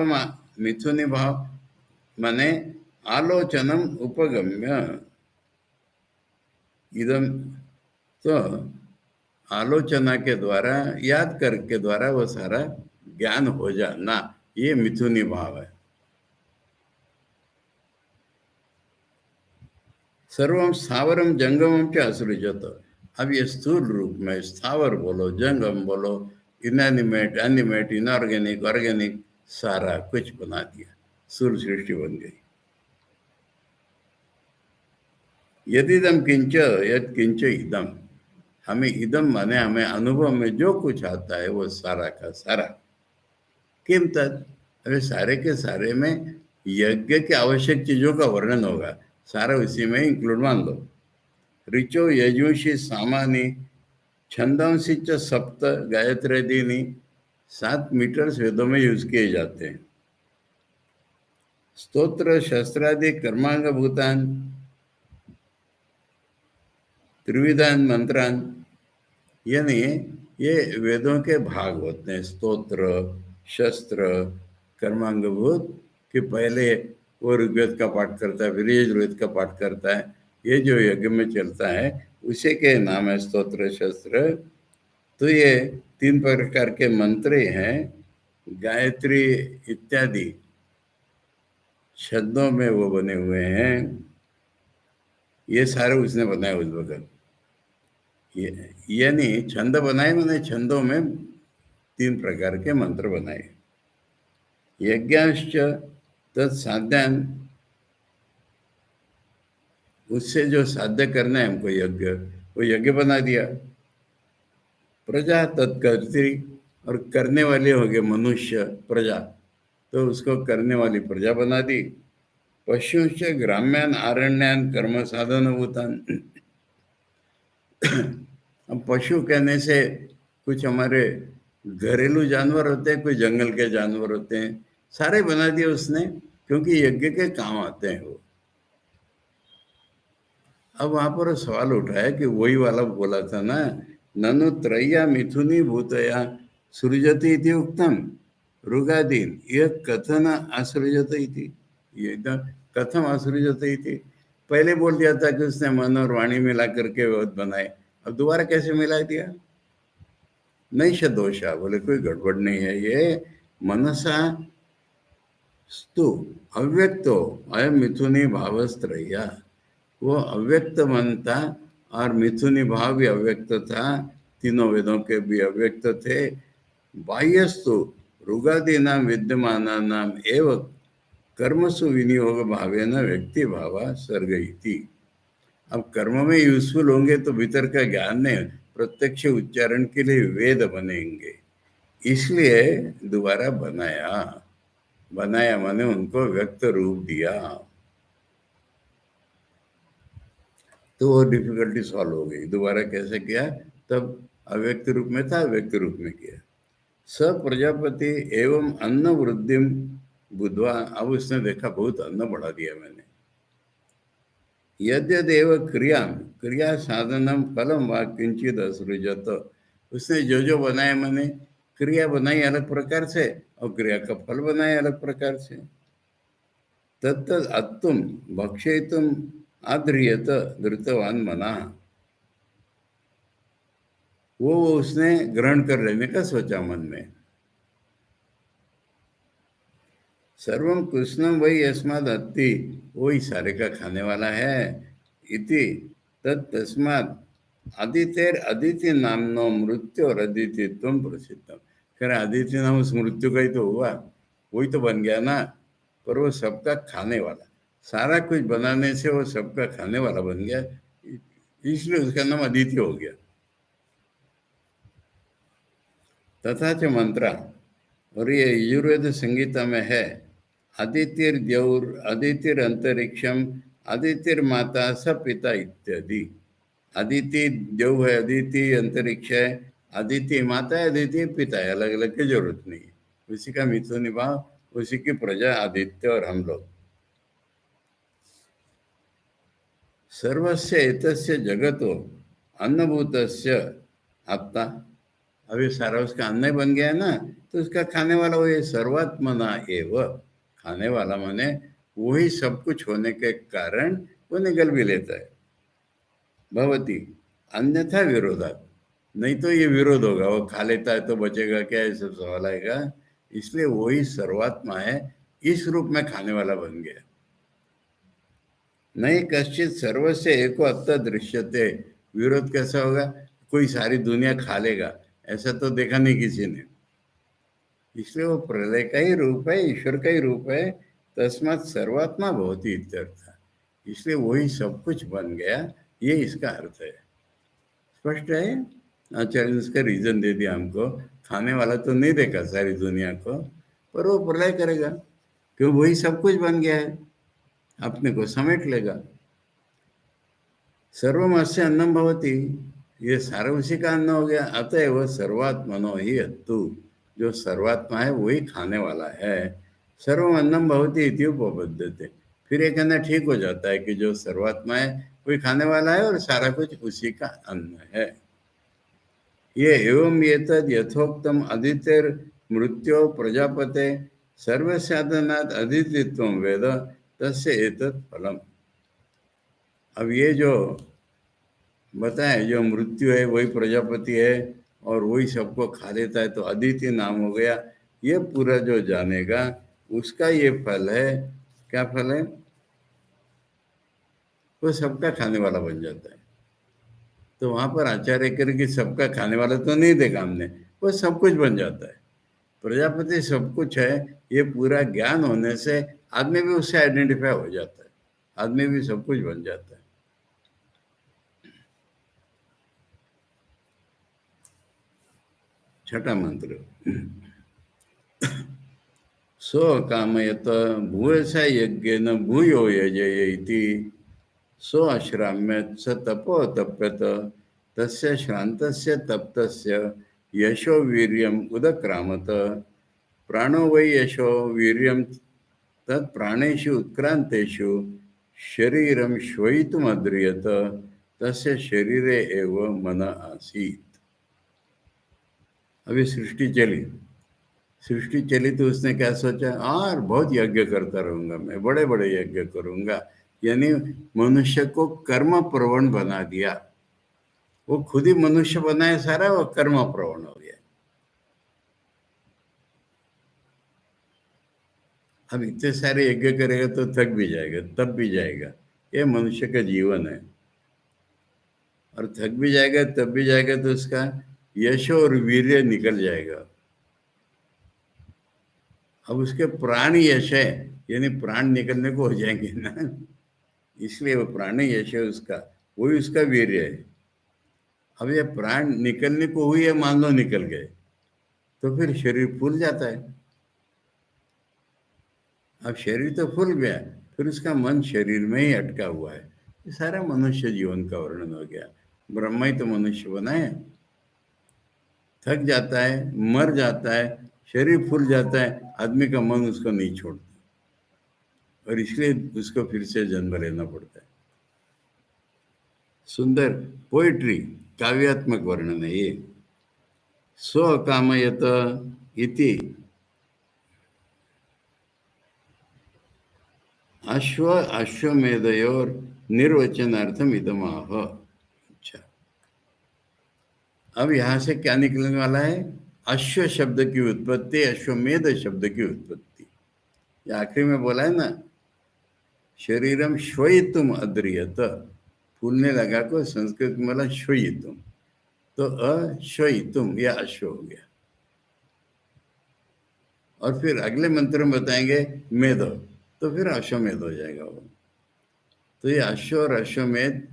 मिथुनी भाव माने आलोचनम उपगम्य, इदम, तो आलोचना के द्वारा, याद करके द्वारा वो सारा ज्ञान हो जाना, ये मिथुनी भाव है। सर्वम स्थावरम जंगमम क्या असृजत, अब ये स्थूल रूप में स्थावर बोलो, जंगम बोलो, इनएनिमेट, एनिमेट, इनऑर्गेनिक, ऑर्गेनिक, सारा कुछ बना दिया, स्थूल सृष्टि बन गई। यदिदम किंच यद किंच इदम, हमें इदम माने हमें अनुभव में जो कुछ आता है वो सारा का सारा। किम तद, अरे सारे के सारे में यज्ञ के आवश्यक चीजों का वर्णन होगा, सारा उसी में इंक्लूड मान लो। ऋचो यजुषी सामानी छंदांसी च सप्त गायत्री दीनी, 7 मीटर्स वेदों में यूज किए जाते हैं। स्तोत्र शस्त्रादि कर्मांग भूतान त्रिविधान मंत्रान, यानी ये वेदों के भाग होते हैं। स्तोत्र, शस्त्र, कर्मांगभूत, कि पहले वो ऋग्वेद का पाठ करता है, फिर यजुर्वेद का पाठ करता है, ये जो यज्ञ में चलता है उसी के नाम है स्तोत्र शस्त्र। तो ये 3 प्रकार के मंत्र हैं, गायत्री इत्यादि छंदों में वो बने हुए हैं, ये सारे उसने बनाए उस वक्त। यानी छंद बनाए मैंने, छंदों में 3 प्रकार के मंत्र बनाए। यज्ञाश्च तत्साध्यान, उससे जो साध्य करना है हमको यज्ञ, वो यज्ञ बना दिया। प्रजा तत्कर्त्री, और करने वाले हो गए मनुष्य, प्रजा, तो उसको करने वाली प्रजा बना दी। पशुश्च ग्राम्यान आरण्यान कर्म साधन भूतान, अब पशु कहने से कुछ हमारे घरेलू जानवर होते हैं, कुछ जंगल के जानवर होते हैं, सारे बना दिए उसने, क्योंकि यज्ञ के काम आते हैं वो। अब वहां पर सवाल उठा है कि वही वाला बोला था ना, ननु त्रय्या मिथुनी भूतया सृजति इति उक्तम ऋगादीन, यह कथन असृजत इति, ये एकदम कथम असृजत इति, पहले बोल दिया था कि उसने मन और वाणी मिला करके वेद बनाए, अब दोबारा कैसे मिला दिया? नहीं दोषा, बोले कोई गड़बड़ नहीं है, ये मनसा स्तु अव्यक्तो अयम मिथुनी भावस्त्रय्या, वो अव्यक्त मन था और मिथुनी भाव भी अव्यक्त था, तीनों वेदों के भी अव्यक्त थे। बाह्यस्तु ऋगादि नाम विद्यमान नाम एवं कर्मसु विनियोग भावेन व्यक्ति भावा सर्गयति, अब कर्म में यूजफुल होंगे तो भीतर का ज्ञान नहीं, प्रत्यक्ष उच्चारण के लिए वेद बनेंगे, इसलिए दोबारा बनाया। बनाया माने उनको व्यक्त रूप दिया, तो वो डिफिकल्टी सॉल्व हो गई। दोबारा कैसे किया? तब अव्यक्त रूप में था, व्यक्त रूप में किया। स प्रजापति एवं अन्न वृद्धिम बुधवा, अब उसने देखा बहुत अन्न बढ़ा दिया मैंने। यद्यदेव क्रिया क्रिया साधनम फलम व किंचित असृजत, उसने जो जो बनाया मैंने, क्रिया बनाई अलग प्रकार से और क्रिया का फल बनाया अलग प्रकार से। तत्त अत्तुम भक्षयितुम आद्रियत धृतवान मना, वो उसने ग्रहण कर लेने का सोचा मन में। सर्वम कृष्णम वही अस्माद अत्ति, वही सारे का खाने वाला है। इति तस्मात् आदित्य अदिति नामनो मृत्यु और अदिति तुम प्रसिद्धम, खैर आदित्य नाम उस मृत्यु का ही तो हुआ, वही तो बन गया ना, पर वो सबका खाने वाला, सारा कुछ बनाने से वो सबका खाने वाला बन गया, इसलिए उसका नाम अदिति हो गया। तथा च मंत्रा, और ये यजुर्वेद संगीता में है, आदित्य द्यौर आदित्य अंतरिक्षम आदित्य माता स पिता इत्यादि। अदिति देव है, अदिति अंतरिक्ष है, अदिति माता है, अदिति पिता है, अलग अलग की जरूरत नहीं है, उसी का मिथुन भाव, उसी की प्रजा आदित्य और हम लोग। सर्वस्य एतस्य जगतो अन्नभूतस्य आत्ता। अब ये सारा उसका अन्न बन गया ना, तो उसका खाने वाला वही सर्वात्मना एव। खाने वाला माने वही सब कुछ होने के कारण वो निगल भी लेता है। भवती अन्यथा विरोधात, नहीं तो ये विरोध होगा, वो खा लेता है तो बचेगा क्या, ये सब सवाल आएगा। इसलिए वही सर्वात्मा है, इस रूप में खाने वाला बन गया। नहीं कश्चित सर्वस्य एको अत्ता दृश्यते, विरोध कैसा होगा, कोई सारी दुनिया खा लेगा, ऐसा तो देखा नहीं किसी ने। इसलिए वो प्रलय का ही रूप है, ईश्वर का ही रूप है। तस्मात् सर्वात्मा भवति इत्यर्थ, इसलिए वही सब कुछ बन गया, ये इसका अर्थ है। स्पष्ट है। आचार्य ने उसका रीजन दे दिया हमको। खाने वाला तो नहीं देखा सारी दुनिया को, पर वो प्रलय करेगा, क्यों वही सब कुछ बन गया है, अपने को समेट लेगा। सर्वमस्य अन्नम भवति, ये सारा उसी का अन्न हो गया। अतएव सर्वात्मनो ही अत्तु, जो सर्वात्मा है वही खाने वाला है। सर्वम अन्नम भवति इति उपपद्यते, फिर ये कहना ठीक हो जाता है कि जो सर्वात्मा है वही खाने वाला है और सारा कुछ उसी का अन्न है। ये एवं एतद् यथोक्तम अदितेर मृत्यो प्रजापते सर्वसाधनात् अदितित्वं वेद तस्य एतत् फलम। अब ये जो बताएं, जो मृत्यु है वही प्रजापति है और वही सबको खा लेता है, तो अदिति नाम हो गया। ये पूरा जो जानेगा उसका ये फल है। क्या फल है, वो सबका खाने वाला बन जाता है। तो वहां पर आचार्य कर कि सबका खाने वाला तो नहीं देखा हमने, वो सब कुछ बन जाता है। प्रजापति सब कुछ है, ये पूरा ज्ञान होने से आदमी भी उससे आइडेंटिफाई हो जाता है, आदमी भी सब कुछ बन जाता है। छठा मंत्र, सो कामयत भूयसा यज्ञेन भूयो यजय इति, सो अश्राम्यत स तपो तप्यत तस्य श्रान्तस्य तप्तस्य यशो वीर्यम उदक्रामत, प्राणो वै यशो वीर्यम तत् प्राणेषु उत्क्रांतेषु शरीरम श्वयितुमद्रियत तस्य शरीरे एव मन आसीत। अभी सृष्टि चली तो उसने क्या सोचा, और बहुत यज्ञ करता रहूंगा, मैं बड़े बड़े यज्ञ करूंगा। यानी मनुष्य को कर्म प्रवण बना दिया। वो खुद ही मनुष्य बनाए सारा, वो कर्म प्रवण हो गया। अब इतने सारे यज्ञ करेगा तो थक भी जाएगा, तब भी जाएगा। ये मनुष्य का जीवन है। और थक भी जाएगा तब भी जाएगा, तो उसका यश और वीर्य निकल जाएगा। अब उसके प्राण यश है, यानी प्राण निकलने को हो जाएंगे ना, इसलिए वो प्राण यश है उसका, वही उसका वीर्य है। अब ये प्राण निकलने को हुई है, मान लो निकल गए, तो फिर शरीर फूल जाता है। अब शरीर तो फूल गया, फिर उसका मन शरीर में ही अटका हुआ है। ये सारा मनुष्य जीवन का वर्णन हो गया। ब्रह्मा ही तो मनुष्य बनाए। थक जाता है, मर जाता है, शरीर फूल जाता है, आदमी का मन उसको नहीं छोड़ता, और इसलिए उसको फिर से जन्म लेना पड़ता है। सुंदर पोइट्री, काव्यात्मक वर्णन है ये। स्व कामयत इति अश्वमेधयोर निर्वचनार्थम इदमाह। अच्छा, अब यहां से क्या निकलने वाला है, अश्व शब्द की उत्पत्ति, अश्वमेध शब्द की उत्पत्ति। ये आखिरी में बोला है ना, शरीरम श्वयितुम अद्रियत, फूलने लगा को संस्कृत में बोला श्वयितुम, तो अश्वयितुम यह अश्व हो गया। और फिर अगले मंत्र में बताएंगे मेध, तो फिर अश्वमेध हो जाएगा वो। तो ये अश्व और अश्वमेध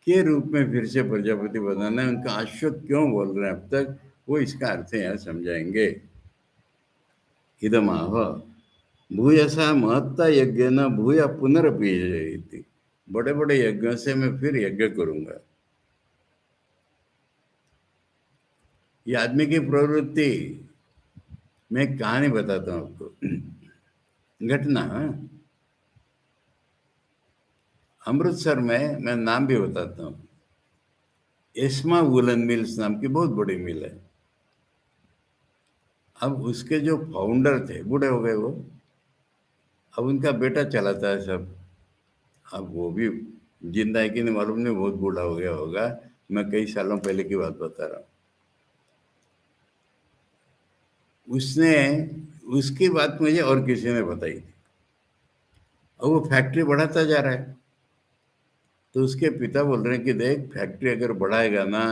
के रूप में फिर से प्रजापति बताना है। उनका अश्व क्यों बोल रहे हैं अब तक, वो इसका अर्थ यहाँ समझाएंगे। इदमाह भूयसा महत्ता यज्ञ न भूया पुनरपि, बड़े बड़े यज्ञों से मैं फिर यज्ञ करूंगा। ये आदमी की प्रवृत्ति, मैं कहानी बताता हूँ आपको, घटना। अमृतसर में मैं नाम भी बताता हूँ, एस्मा वुलन मिल्स नाम की बहुत बड़ी मिल है। अब उसके जो फाउंडर थे बूढ़े हो गए वो, अब उनका बेटा चलाता है सब। अब वो भी जिंदा है कि नहीं मालूम नहीं, बहुत बूढ़ा हो गया होगा। मैं कई सालों पहले की बात बता रहा हूँ। उसने उसकी बात मुझे और किसी ने बताई थी, और वो फैक्ट्री बढ़ाता जा रहा है। तो उसके पिता बोल रहे हैं कि देख, फैक्ट्री अगर बढ़ाएगा ना,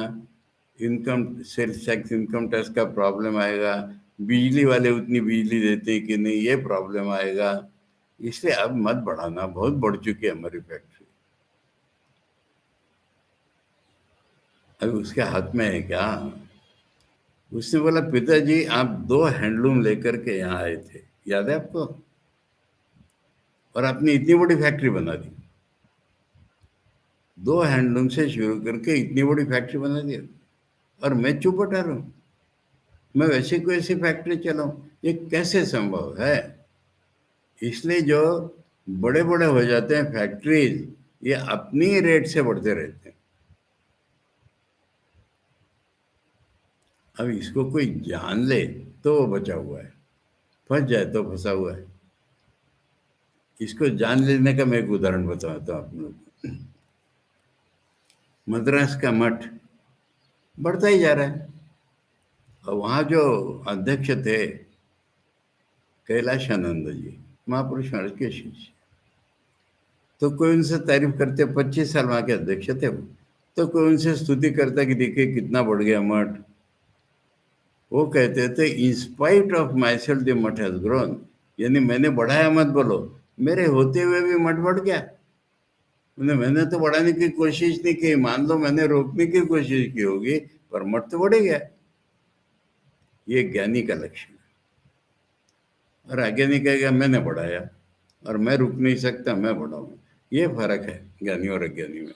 income sales tax income tax का प्रॉब्लम आएगा, बिजली वाले उतनी बिजली देते हैं कि नहीं, ये प्रॉब्लम आएगा। इसलिए अब मत बढ़ाना, बहुत बढ़ चुकी है हमारी फैक्ट्री। अभी उसके हाथ में है क्या? उसने बोला, पिताजी आप 2 हैंडलूम लेकर के यहाँ आए थे, याद है आपको? और आपने इतनी बड़ी फैक्ट्री बना दी। 2 हैंडलूम से शुरू करके इतनी बड़ी फैक्ट्री बना दी, और मैं चुप बैठा रहा हूँ। मैं वैसे कोई ऐसी फैक्ट्री चलाऊं, ये कैसे संभव है? इसलिए जो बड़े बड़े हो जाते हैं फैक्ट्रीज, ये अपनी रेट से बढ़ते रहते हैं। अब इसको कोई जान ले तो वो बचा हुआ है, फंस जाए तो फंसा हुआ है। इसको जान लेने का मैं एक उदाहरण बताता हूँ आप लोग को। मद्रास का मठ बढ़ता ही जा रहा है, और वहाँ जो अध्यक्ष थे कैलाशानंद जी, महापुरुष महाराज के शिष्य, तो कोई उनसे तारीफ करते, 25 साल वहाँ के अध्यक्ष थे वो, तो कोई उनसे स्तुति करता कि देखिए कितना बढ़ गया मठ। वो कहते थे, in spite of my self the मठ हैज ग्रोन, यानी मैंने बढ़ाया मत बोलो, मेरे होते हुए भी मठ बढ़ गया। मैंने तो बढ़ाने की कोशिश नहीं की, मान लो मैंने रोकने की कोशिश की होगी, पर मठ तो बढ़ गया। ये ज्ञानी का लक्षण है। और आगे नहीं कहेगा मैंने बढ़ाया, और मैं रुक नहीं सकता, मैं बढ़ाऊंगा। ये फर्क है ज्ञानी और अज्ञानी में।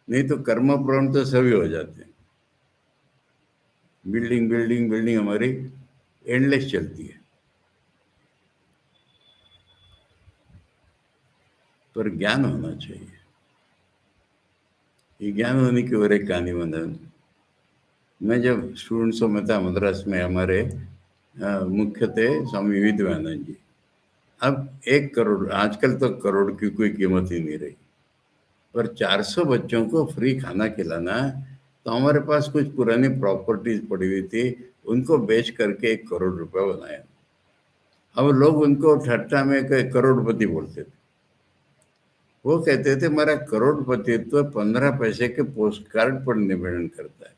नहीं तो कर्म प्रवण तो सभी हो जाते हैं। बिल्डिंग बिल्डिंग बिल्डिंग हमारी एंडलेस चलती है, पर ज्ञान होना चाहिए। ये ज्ञान होने की और एक कहानी बता। मैं जब स्टूडेंट्स में था मद्रास में, हमारे मुख्य थे स्वामी विवेकानंद जी। अब 1 करोड़, आजकल तो करोड़ की कोई कीमत ही नहीं रही, पर 400 बच्चों को फ्री खाना खिलाना है। तो हमारे पास कुछ पुरानी प्रॉपर्टीज पड़ी हुई थी, उनको बेच करके 1 करोड़ रुपए बनाया। अब लोग उनको ठट्टा में करोड़पति बोलते थे। वो कहते थे मेरा करोड़पतित्व 15 पैसे के पोस्ट कार्ड पर निवेदन करता है।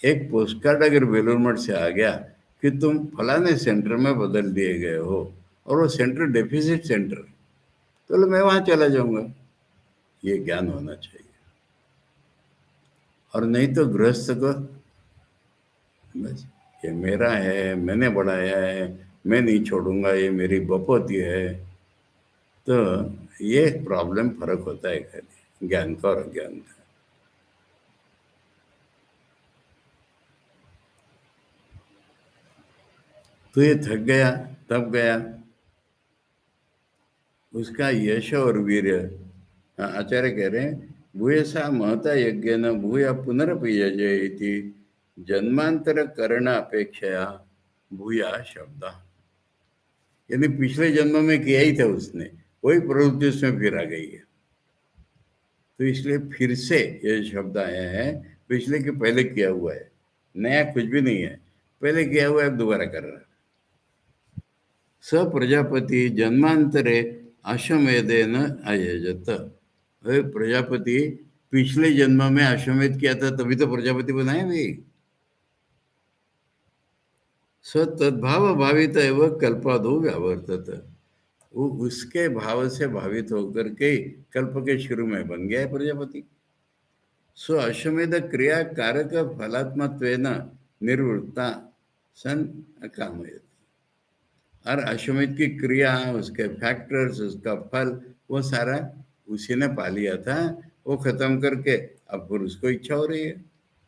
एक पोस्ट कार्ड अगर बेलूर मठ से आ गया कि तुम फलाने सेंटर में बदल दिए गए हो, और वो सेंटर डेफिसिट सेंटर, तो मैं वहां चला जाऊंगा। ये ज्ञान होना चाहिए। और नहीं तो गृहस्थ को बस, ये मेरा है, मैंने बढ़ाया है, मैं नहीं छोड़ूंगा, ये मेरी बपौती है। तो ये प्रॉब्लम, फर्क होता है खाली ज्ञान का और अज्ञान का। तो ये थक गया, तब गया, उसका यश और वीर्य। हाँ, आचार्य कह रहे हैं, भूयसा महता यज्ञ न भूया पुनरपि यजयति, जन्मांतर करण अपेक्षया भूया शब्द। यानी पिछले जन्म में किया ही था उसने, वही प्रवृत्ति उसमें फिर आ गई है। तो इसलिए फिर से ये शब्द आया है, पिछले के पहले किया हुआ है, नया कुछ भी नहीं है। पहले किया हुआ है, दोबारा कर रहा है। स प्रजापति जन्मांतरे अश्वमेधेन अयजत। अरे प्रजापति पिछले जन्म में अश्वमेध किया था, तभी तो प्रजापति बनाए भाई। स तद्भाव भावित एवं कल्पादो व्यावर्तत। वो उसके भाव से भावित होकर के कल्प के शुरू में बन गया है प्रजापति। सो अश्वमेध क्रिया कारक फलात्मत्वेन निर्वृत्ता सन अकामयत। और अश्वमेध की क्रिया, उसके फैक्टर्स, उसका फल, वो सारा उसी ने पा लिया था। वो खत्म करके अब फिर उसको इच्छा हो रही है,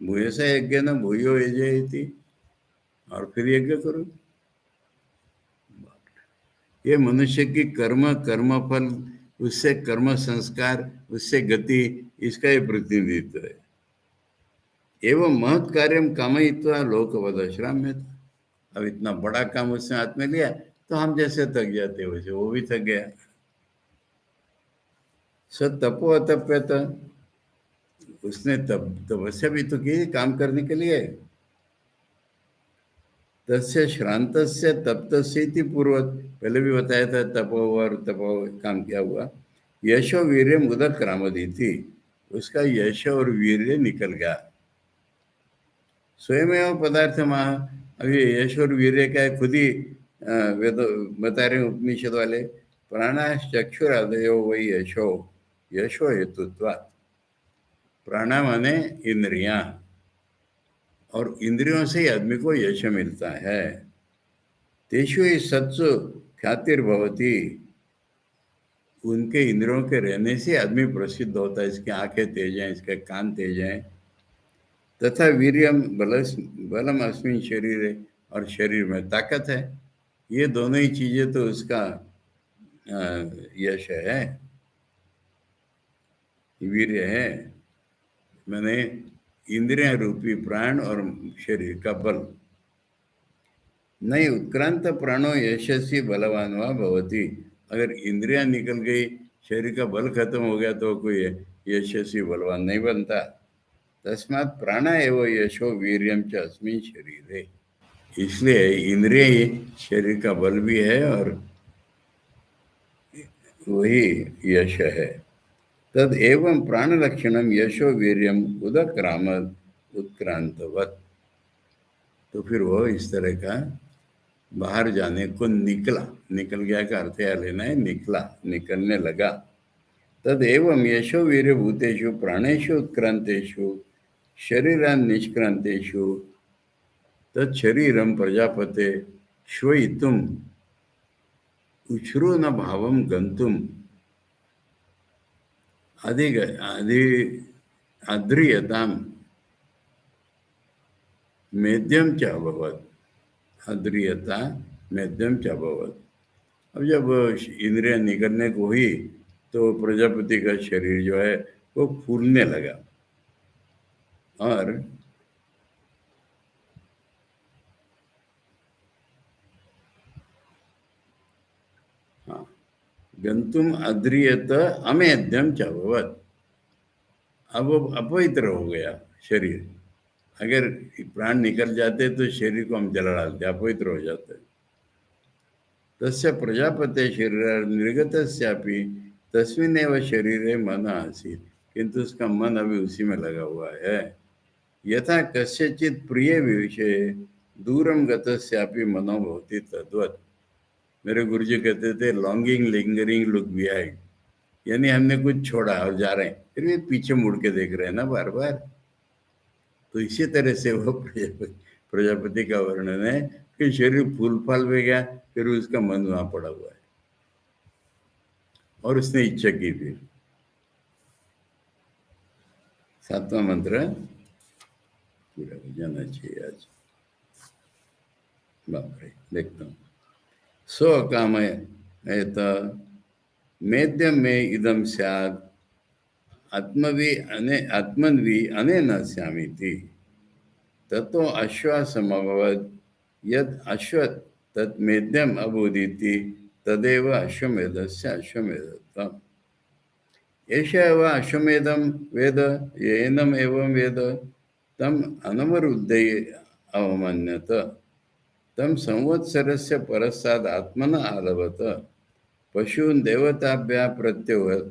भूय से यज्ञ न भूयो यजयति, और फिर यज्ञ करो। ये मनुष्य की कर्म कर्म फल उससे कर्म संस्कार, उससे गति, इसका ही प्रतिनिधित्व है। एवं महत् कार्यम कामयित्वा लोकवदश्रम में था। अब इतना बड़ा काम उसने हाथ में लिया तो हम जैसे थक जाते वैसे वो भी थक गया। स तपो अतप्य था, उसने तपस्या भी तो की काम करने के लिए। तस्य श्रांतस्य तप्तस्य इति पूर्वत, पहले भी बताया था तपो और तपो काम किया हुआ। यशो वीर्य उदक रामदी थी, उसका यश और वीर्य निकल गया। स्वयं पदार्थ महा, अभी यश और वीर्य का खुद ही वेद बता रहे उपनिषद वाले। प्राणाश चक्षुरादयो वही यशो, यशो हेतुत्वात्। प्राणा माने इंद्रियां, और इंद्रियों से ही आदमी को यश मिलता है। तेषु ही सत्सु ख्यातिर्भवती, उनके इंद्रियों के रहने से आदमी प्रसिद्ध होता है। इसकी आंखें तेज हैं, इसके कान तेज हैं। तथा वीर्यम बलम अस्मिन शरीर है, और शरीर में ताकत है। ये दोनों ही चीजें तो उसका यश है, वीर्य है। मैंने इंद्रिय रूपी प्राण और शरीर का बल। नहीं उत्क्रांत प्राणो यशस्वी बलवान वा भवती, अगर इंद्रियां निकल गई, शरीर का बल खत्म हो गया तो कोई यशस्वी बलवान नहीं बनता। तस्मात् प्राणा एवं यशो वीर्यम च अस्मिन् शरीरे, इसलिए इंद्रिय ही शरीर का बल भी है और वही यश है। तद एवं प्राण लक्षणम यशो वीर्यम उदक्रामद उत्क्रांतवत, तो फिर वो इस तरह का बाहर जाने को निकला, निकल गया का अर्थ यह लेना है निकला, निकलने लगा। तद एवं यशो वीर्य भूतेषु प्राणेषु उत्क्रांतेषु शरीरान निष्क्रांतेषु तत्शरीरम प्रजापते श्वयितुम उच्छ्रू न भावम गंतुम अधि अधि अध्रियताम मेद्यम च अभवत, अध्रियता मेद्यम च अभवत। अब जब इंद्रियां निकलने को हुई तो प्रजापति का शरीर जो है वो फूलने लगा। और हाँ, गंतुम अध्रियत अमेध्यम च अभवत, अब वो अपवित्र हो गया शरीर। अगर प्राण निकल जाते तो शरीर को हम जला डालते, अपवित्र हो जाते। तस्य प्रजापते शरीर निर्गतस्यापि तस्मिन्नेव शरीरे मन आसीत्, किंतु उसका मन अभी उसी में लगा हुआ है। यथा कस्यचित् प्रिय विषय दूरम गतस्यापि मनो भवति तद्वत्। मेरे गुरुजी कहते थे लॉन्गिंग लिंगरिंग लुक बिहाइंड, यानी हमने कुछ छोड़ा और जा रहे हैं, फिर भी पीछे मुड़ के देख रहे हैं ना बार बार। तो इसी तरह से वो प्रजापति का वर्णन है कि शरीर फूल फाल में गया, फिर उसका मन वहां पड़ा हुआ है और उसने इच्छा की थी। 7वां मंत्र पूरा हो जाना चाहिए आज। बाप रे, देखता हूँ। सो कामय मेद्यम में इदम स्यात् आत्मन्वी अनेन स्यामिति ततो अश्वासमभवत्, यद अश्वत् तत् मेद्यम अबोधिति तदेव अश्वमेधस्य अश्वमेधत्वम्। एष एव अश्वमेधं वेद येनम् एवं वेद तम अनवरुद्धे अवमन्यत, तम संवत्सरस्य परस्ताद् आत्मन आलभत, पशून् देवताभ्यः प्रत्युवत्,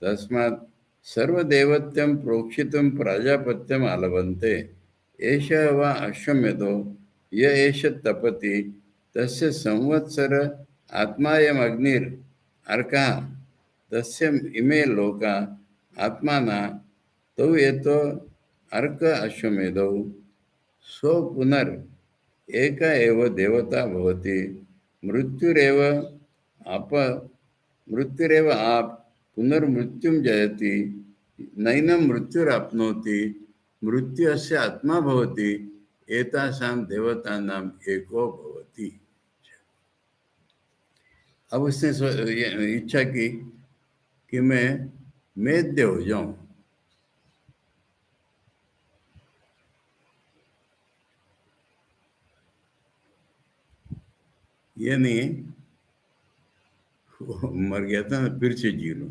तस्मात् सर्वदेवत्यं प्रोक्षितुं प्राजापत्यम् आलभन्ते। एष वा अश्वमेधो य एष तपति तस्य संवत्सर आत्मायम् अग्निर् अर्कः, तस्य इमे लोका आत्माना तौ एतो अर्क अश्वमेधौ सो पुनर् एक एव देवता भवति, मृत्युरेव आप मृत्युरेव आप पुनर्मृत्युम जयति, नैनं मृत्युराप्नोति, मृत्युस्य आत्मा भवति, एतासां देवतानाम् एको भवति। अब उसने इच्छा की कि मैं मेद्य हो जाऊं। ये नहीं वो मर गया था ना, फिर से जी लूं,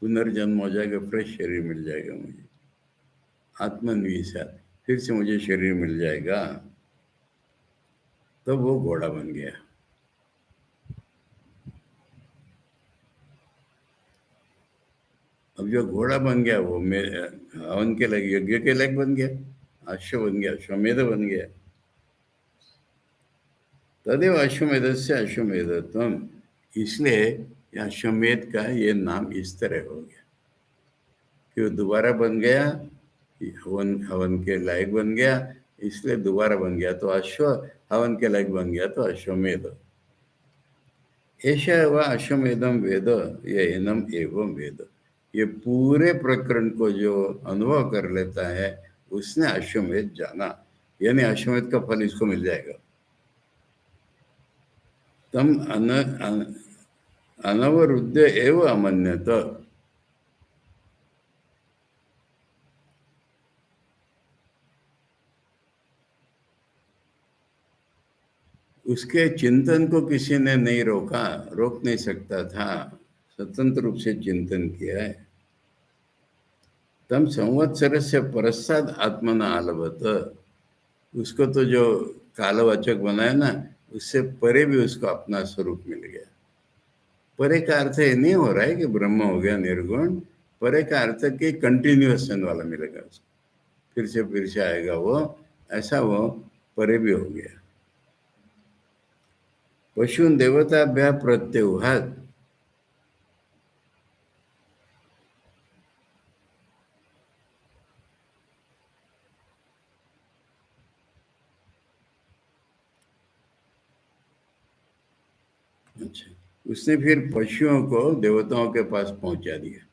पुनर्जन्म हो जाएगा, फ्रेश शरीर मिल जाएगा मुझे, आत्मनिवेश, फिर से मुझे शरीर मिल जाएगा। तब वो घोड़ा बन गया। अब जो घोड़ा बन गया वो मेरे हवन के लायक, यज्ञ के लायक बन गया, अश्व बन गया, अश्वमेध बन गया। तदेव अश्वमेध से अश्वमेधत्वम, इसलिए अश्वमेध का ये नाम इस तरह हो गया कि वो दोबारा बन गया, हवन हवन के लायक बन गया, इसलिए दोबारा बन गया। तो अश्व हवन के लायक बन गया तो अश्वमेध। ऐसा व अश्वमेधम वेद, ये एनम एवं वेद, ये पूरे प्रकरण को जो अनुभव कर लेता है उसने अश्वमेध जाना, यानी अश्वमेध का फल इसको मिल जाएगा। तम अनवरुद्ध एवं अमन्यत, उसके चिंतन को किसी ने नहीं रोका, रोक नहीं सकता था, स्वतंत्र रूप से चिंतन किया है। तम संवत्सर से परस्ताद आत्मना आलवत, उसको तो जो कालवाचक बनाया ना, उससे परे भी उसको अपना स्वरूप मिल गया। परे का अर्थ ये नहीं हो रहा है कि ब्रह्म हो गया निर्गुण, परे का अर्थ कि कंटिन्यूएशन वाला मिलेगा उसको, फिर से आएगा वो, ऐसा वो परे भी हो गया। पशु देवताभ्या प्रत्युहात, अच्छा, उसने फिर पशुओं को देवताओं के पास पहुंचा दिया।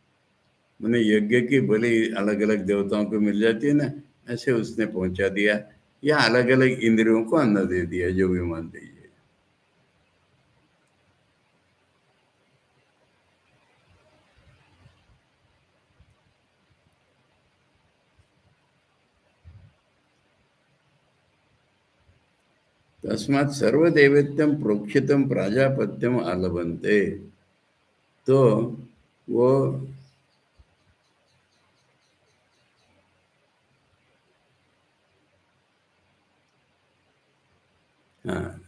मैंने यज्ञ की बलि अलग अलग देवताओं को मिल जाती है ना, ऐसे उसने पहुंचा दिया, या अलग अलग इंद्रियों को अन्न दे दिया, जो भी मान दीजिए। तस्मात् सर्वदेवत्यम प्रोक्षितम प्राजापत्यम आलभंते, तो वो हाँ,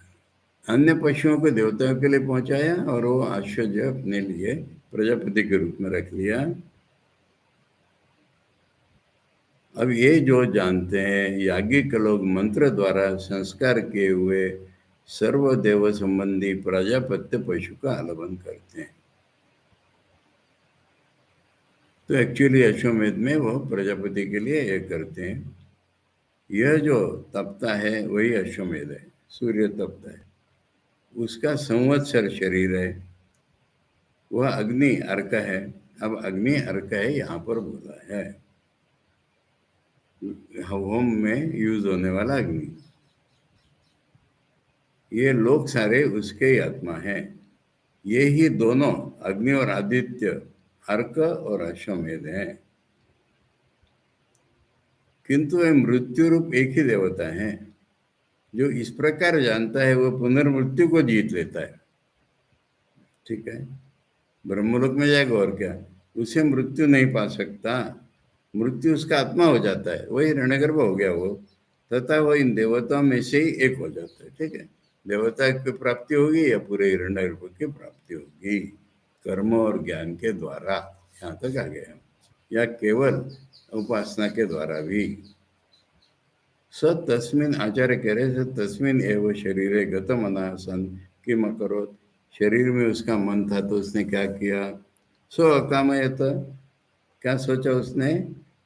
अन्य पशुओं को देवताओं के लिए पहुंचाया और वो आश्चर्य अपने लिए प्रजापति के रूप में रख लिया। अब ये जो जानते हैं याज्ञिक लोग मंत्र द्वारा संस्कार किए हुए सर्वदेव संबंधी प्रजापत्य पशु का आलभन करते हैं। तो एक्चुअली अश्वमेध में वो प्रजापति के लिए ये करते हैं। यह जो तपता है वही अश्वमेध है, सूर्य तपता है, उसका संवत्सर शरीर है, वह अग्नि अर्क है। अब अग्नि अर्क है यहाँ पर बोला है, होम में यूज होने वाला अग्नि, ये लोग सारे उसके ही आत्मा हैं। ये ही दोनों अग्नि और आदित्य, अर्क और अश्वमेध हैं, किंतु वे मृत्यु रूप एक ही देवता है। जो इस प्रकार जानता है वो पुनर्मृत्यु को जीत लेता है, ठीक है, ब्रह्मलोक में जाएगा और क्या, उसे मृत्यु नहीं पा सकता, मृत्यु उसका आत्मा हो जाता है, वही हिरण्यगर्भ हो गया वो, तथा वो इन देवताओं में से ही एक हो जाता है, ठीक है। देवता की प्राप्ति होगी या पूरे हिरण्यगर्भ की प्राप्ति होगी, कर्म और ज्ञान के द्वारा, यहाँ तक आ गए हम, या केवल उपासना के द्वारा भी। स तस्मिन, आचार्य कह रहे स तस्मिन एवं शरीर गतमना सन किम करोत, शरीर में उसका मन था तो उसने क्या किया, सो अकामयत, क्या सोचा उसने,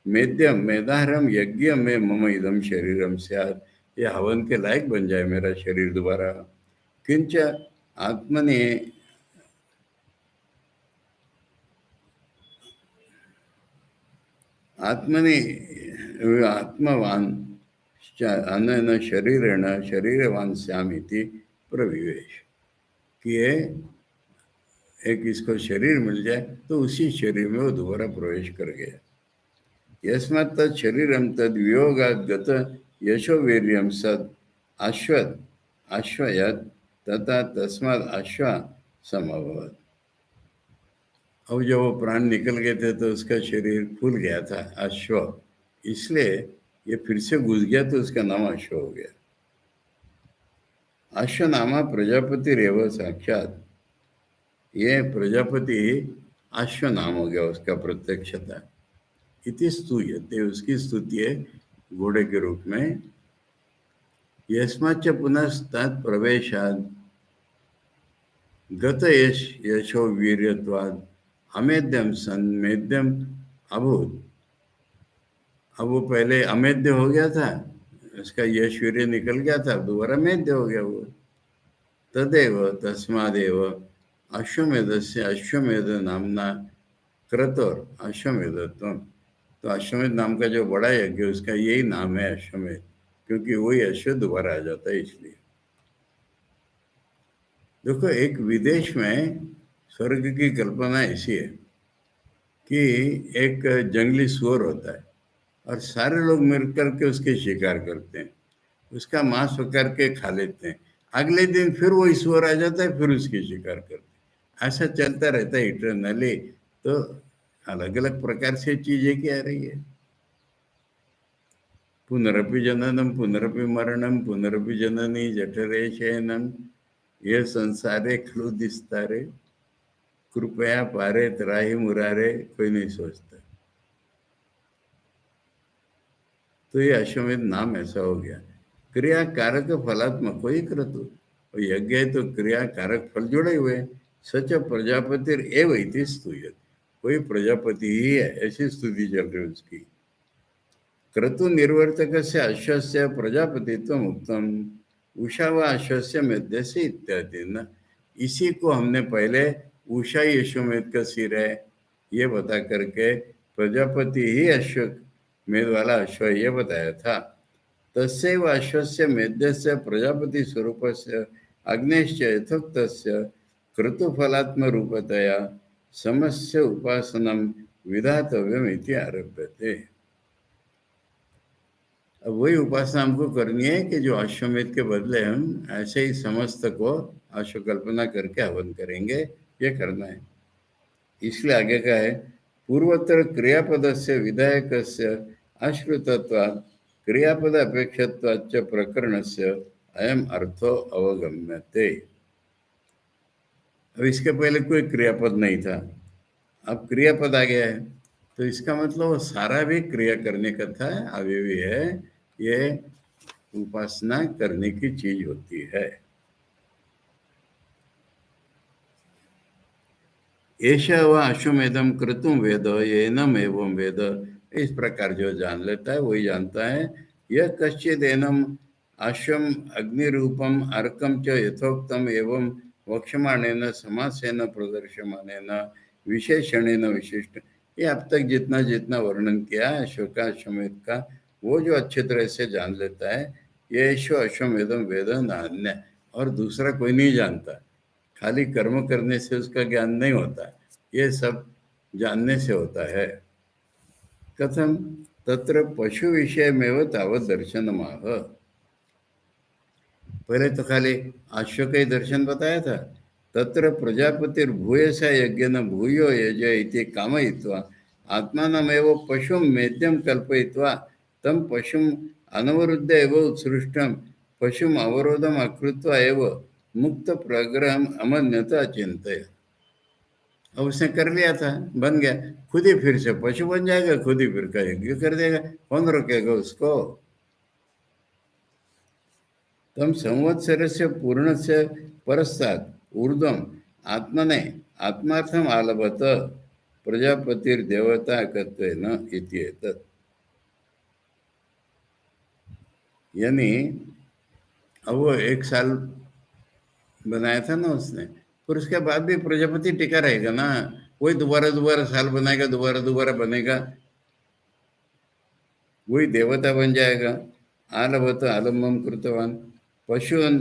मेद्यम मेदाहरम यज्ञ में मम इदम शरीरम स्यात्, ये हवन के लायक बन जाए मेरा शरीर दोबारा। किंच आत्मने, आत्मनि आत्मवान अनन शरीरेण शरीरवान श्यामिति प्रविवेश, कि ये एक इसको शरीर मिल जाए तो उसी शरीर में वो दोबारा प्रवेश कर गया। यस्मात् तत् शरीरम तद वियोगात् गत यशो वीर्यम सद अश्वत अश्वयत तथा तस्माद अश्व समभवत। अब जब वो प्राण निकल गए थे तो उसका शरीर फूल गया था अश्व, इसलिए ये फिर से घुस गया तो उसका नाम अश्व हो गया। अश्व नामा प्रजापति रेव साक्षात, ये प्रजापति अश्व नाम हो गया उसका प्रत्यक्षता। इति स्तूयते, उसकी स्तुति है घोड़े के रूप में। यस्माच्च पुनस्तात् प्रवेशात् गत यशो वीर्यत्वात् अमेध्यम सन्मेध्यम अभूत। अब वो पहले अमेध्य हो गया था, उसका यश वीर्य निकल गया था, दोबारा मेध्य हो गया वो। तदेव तस्मादेव अश्वमेधस्य अश्वमेध नामना क्रतुर अश्वमेधत्व। तो अश्वमेध नाम का जो बड़ा यज्ञ उसका यही नाम है अश्वमेध, क्योंकि वही अश्व दोबारा आ जाता है इसलिए। देखो, एक विदेश में स्वर्ग की कल्पना ऐसी है कि एक जंगली सुअर होता है और सारे लोग मिलकर के उसके शिकार करते हैं, उसका मांस पकड़ के खा लेते हैं। अगले दिन फिर वही सुअर आ जाता है, फिर उसकी शिकार करते हैं। ऐसा चलता रहता है इटरनली। तो अलग अलग प्रकार से चीजें क्या रही है। पुनरपि जननम पुनरपि मरणम पुनरपि जननी जठरे शयनम ये संसारे खलु दिस्तारे कृपया पारे त्राहि मुरारे, कोई नहीं सोचता। तो ये अश्वमेध नाम ऐसा हो गया। क्रिया कारक फलात्मक कोई क्रतु, और यज्ञ है तो क्रिया कारक फल जुड़े हुए। सच प्रजापति एवं इति स्तुयत, कोई प्रजापति ही है, ऐसी स्तुति चल रही उसकी। क्रतु निर्वर्तक से अश्वस्य प्रजापतित्व उत्तम उषा व अश्वस्य मध्य से इत्यादि न। इसी को हमने पहले उषा यशोमेध का सिर है ये बता करके प्रजापति ही अश्वमेध वाला अश्व ये बताया था। तस्यैव अश्वस्य मेध्यस्य प्रजापति स्वरूपस्य अग्नेश्च यथोक्तस्य क्रतुफलात्म रूपतया समस्य उपासनं विधातव्यम इति आरभ्यते। अब वही उपासना हमको करनी है कि जो अश्वमेध के बदले हम ऐसे ही समस्त को अश्वकल्पना करके हवन करेंगे, ये करना है। इसलिए आगे का है पूर्वोत्तर क्रियापद से विधायक से अश्रुतत्वात् क्रियापद अपेक्षत्वाच्च प्रकरण से अयम अर्थो अवगम्यते। अब इसके पहले कोई क्रियापद नहीं था, अब क्रियापद आ गया है, तो इसका मतलब वो सारा भी क्रिया करने का था, अभी भी है। ये उपासना करने की चीज होती है। ऐसा व अश्वमेधम कृतुम वेद ये नम एवं वेद, इस प्रकार जो जान लेता है वही जानता है। यह कश्चिद एनम अश्वम अग्निरूपम अर्कम च यथोक्तम एवं वक्षमाणेन समासेन प्रदर्शमानेन विशेषणेन विशिष्ट। ये अब तक जितना जितना वर्णन किया अश्व का अश्वमेध का, वो जो अच्छे तरह से जान लेता है, ये अश्वमेधम वेद नान्य, और दूसरा कोई नहीं जानता। खाली कर्म करने से उसका ज्ञान नहीं होता, ये सब जानने से होता है। कथम तत्र पशु विषय में वो तावत दर्शन माह। पहले तो खाली अश्व का ही दर्शन बताया था। तत्र प्रजापतिर भूयसा यज्ञ न भूयो यज इति कामयित्वा आत्मानमेव पशुं मेद्यम कल्पयित्वा तम पशुम अनवरुद्ध एव उत्सृष्टम पशुम अवरोधम अकृत्वा एव मुक्त प्रग्रहम अमन्यता चिंतय। अब उसने कर लिया था, बन गया, खुद ही फिर से पशु बन जाएगा, खुद ही फिर का यज्ञ कर देगा, कौन रोकेगा उसको। तम संवत्सर से पूर्ण से परस्तात् ऊर्ध्वम आत्मने आत्मार्थम आलभत प्रजापतिर्देवता कत्वेन इति एतत्। यानी अब वो 1 साल बनाया था ना उसने, फिर उसके बाद भी प्रजापति टिका रहेगा ना, वही दोबारा दोबारा साल बनाएगा, दोबारा दोबारा बनेगा, वही देवता बन जाएगा। आलभत आलम्बम कृतवान पशुन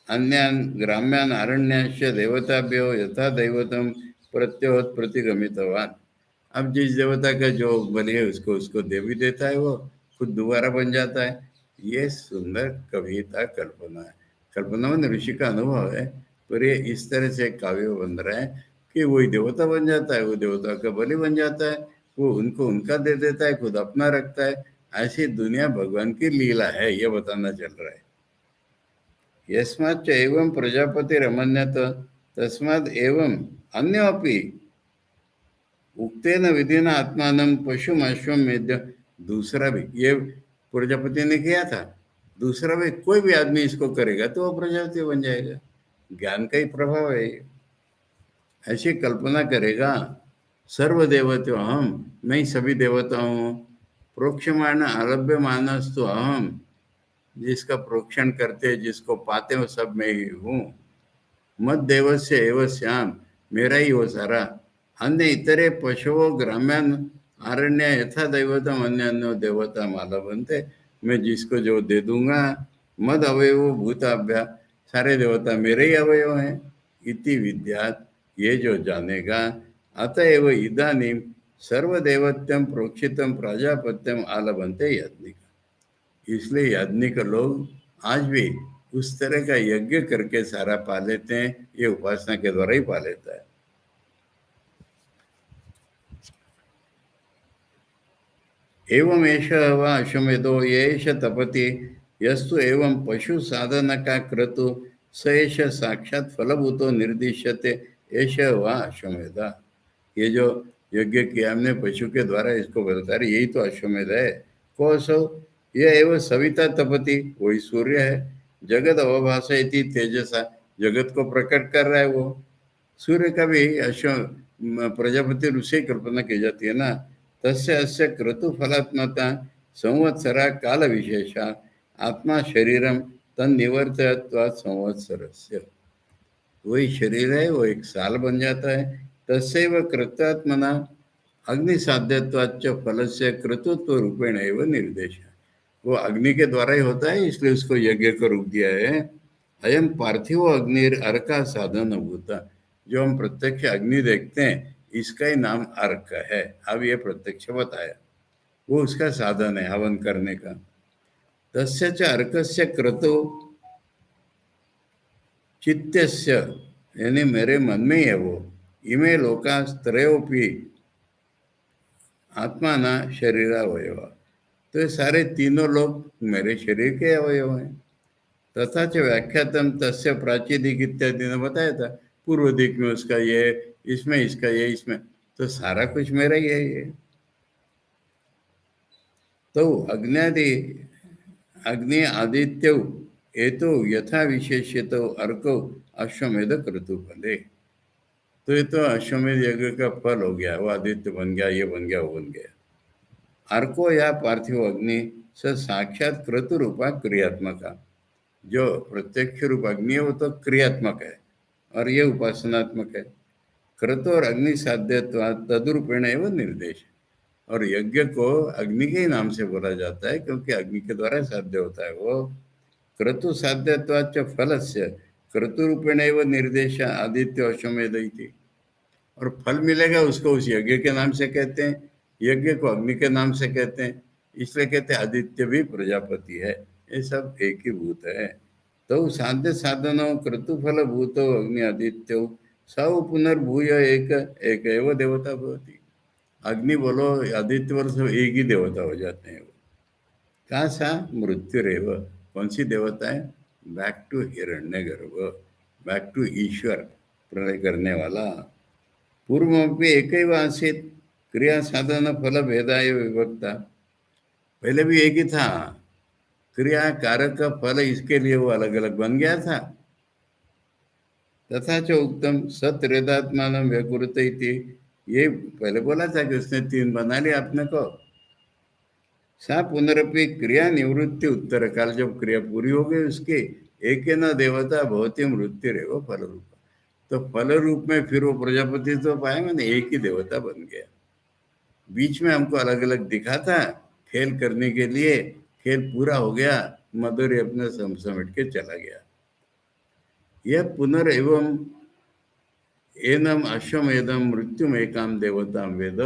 अन्यान ग्राम्यान आरण्याश्च देवताभ्यो यथा दैवतम प्रत्योत प्रतिगमितवान। अब जिस देवता का जो बलि है उसको उसको दे भी देता है, वो खुद दोबारा बन जाता है। ये सुंदर कविता कल्पना है। कल्पना में ऋषि का अनुभव है, पर ये इस तरह से काव्य बन रहा है कि वही देवता बन जाता है, वो देवता का बलि बन जाता है, वो उनको उनका दे देता है, खुद अपना रखता है। ऐसी दुनिया भगवान की लीला है, ये बताना चल रहा है। यस्माच्च एवं प्रजापतिरमन्यत तस्माद् एवं अन्योपि उक्तेन विधिना आत्मानं पशुम अश्वम मेद्य। दूसरा भी ये प्रजापति ने किया था, दूसरा भी कोई भी आदमी इसको करेगा तो वो प्रजापति बन जाएगा। ज्ञान का ही प्रभाव है ये। ऐसी कल्पना करेगा, सर्वदेवतो अहम, मैं ही सभी देवता हूँ। प्रोक्षमाण आलभ्य मानस्तु अहम, जिसका प्रोक्षण करते जिसको पाते हो सब मैं ही हूँ। मत देवस्य एव श्याम, मेरा ही वो सारा। अन्य इतरे पशुओं ग्राम्यान आरण्य यथा दैवतम अन्य अन्य देवता माला बनते। मैं जिसको जो दे दूंगा, मद अवयव भूताभ्या, सारे देवता मेरे ही अवयव हैं। इति विद्यात, ये जो जानेगा, अतएव इदानीम सर्वदेवत्यम प्रोक्षितम प्राजापत्यम आलभन्ते यज्ञ। इसलिए याज्ञिक लोग आज भी उस तरह का यज्ञ करके सारा पा लेते हैं, ये उपासना के द्वारा ही पा लेता है। एवं एष वा अश्वमेधो येष तपति यस्तु एवं पशु साधन का क्रतु स एष साक्षात फलभूतो निर्दिश्यते एष वा अश्वमेधा। ये जो यज्ञ किया हमने पशु के द्वारा, इसको बताता है, यही तो अश्वमेध है। कौसो यह एवं सविता तपति, वही सूर्य है। जगत अवभाषा इति तेजसा, जगत को प्रकट कर रहा है वो। सूर्य का भी प्रजापति ऋषि कल्पना की जाती है ना। तस्य अस्य क्रतु फलात्मता संवत्सरा काल विशेषा आत्मा शरीरम तन्निवर्तयत्वात् संवत्सरस्य। वही शरीर है, वो एक साल बन जाता है। तस्यैव कृतात्मना अग्नि साध्यत्वाच्च फलस्य कृतुत्व रूपेण एवं निर्देश। वो अग्नि के द्वारा ही होता है, इसलिए उसको यज्ञ को रूप दिया है। अयम पार्थिव अग्निर अर्का साधन भूता, जो हम प्रत्यक्ष अग्नि देखते हैं इसका ही नाम अर्क है। अब ये प्रत्यक्ष बताया, वो उसका साधन है हवन करने का। तस्य च अर्कस्य क्रतु चित्तस्य, यानी मेरे मन में ही है वो। इमे लोकास्त्रयोपि आत्मा न शरीर अवयव, तो ये सारे तीनों लोग मेरे शरीर के अवयव हैं। तथा च व्याख्यातम तस्य प्राचीदिक इत्यादि ने बताया था, पूर्व दिक में उसका ये, इसमें इसका ये, इसमें तो सारा कुछ मेरा ही है ये। तो अग्नि अग्नि आदित्य एतो यथा विशेष्यतो अर्को अश्वमेध क्रतु फले। तो ये तो अश्वमेध यज्ञ का फल हो गया, वो आदित्य बन गया, ये बन गया, वो बन गया। अर्को या पार्थिव अग्नि स साक्षात क्रतु रूपा क्रियात्मक, जो प्रत्यक्ष रूप अग्नि है वो तो क्रियात्मक है और ये उपासनात्मक है। क्रतु और अग्नि साध्यत्वा तदरूपेण एवं निर्देश, और यज्ञ को अग्नि के ही नाम से बोला जाता है क्योंकि अग्नि के द्वारा साध्य होता है वो। क्रतु साध्यत्वाच्च फलस्य क्रतु रूपेण एवं निर्देश आदित्य अश्वमेध इति। और फल मिलेगा उसको उस यज्ञ के नाम से कहते हैं, यज्ञ को अग्नि के नाम से कहते हैं, इसलिए कहते हैं आदित्य भी प्रजापति है। ये सब एक ही भूत है। तो साध्य साधनों क्रतुफल भूतो अग्नि आदित्यो सौ पुनर्भूय एक एक एव देवता भवति। अग्नि बोलो, आदित्य बोलो, सब एक ही देवता हो जाते हैं वो। कहा सा मृत्युरेव, कौन सी देवता है? Back to Hiranyagarbha, back to Ishwar, प्रलय करने वाला। पूर्व में एक ही आसित क्रिया साधन फल भेदाय विभक्ता, पहले भी एक ही था, क्रिया कारक फल इसके लिए वो अलग अलग बन गया था। तथा च उत्तम सत्रेदात्मान व्यकुरुत इति, ये पहले बोला था कि उसने तीन बना लिया अपने को। सा पुनरपि क्रिया निवृत्ति उत्तर काल, जब क्रिया पूरी हो गई उसकी, एक न देवता भवती मृत्यु रे वो फल रूप, तो फल रूप में फिर वो प्रजापति तो पाए, मैंने एक ही देवता बन गया। बीच में हमको अलग अलग दिखा था खेल करने के लिए, खेल पूरा हो गया, मधुर अपने समेट के चला गया। यह पुनरेवम एनम अश्वमेधम मृत्युम एकाम देवता वेद,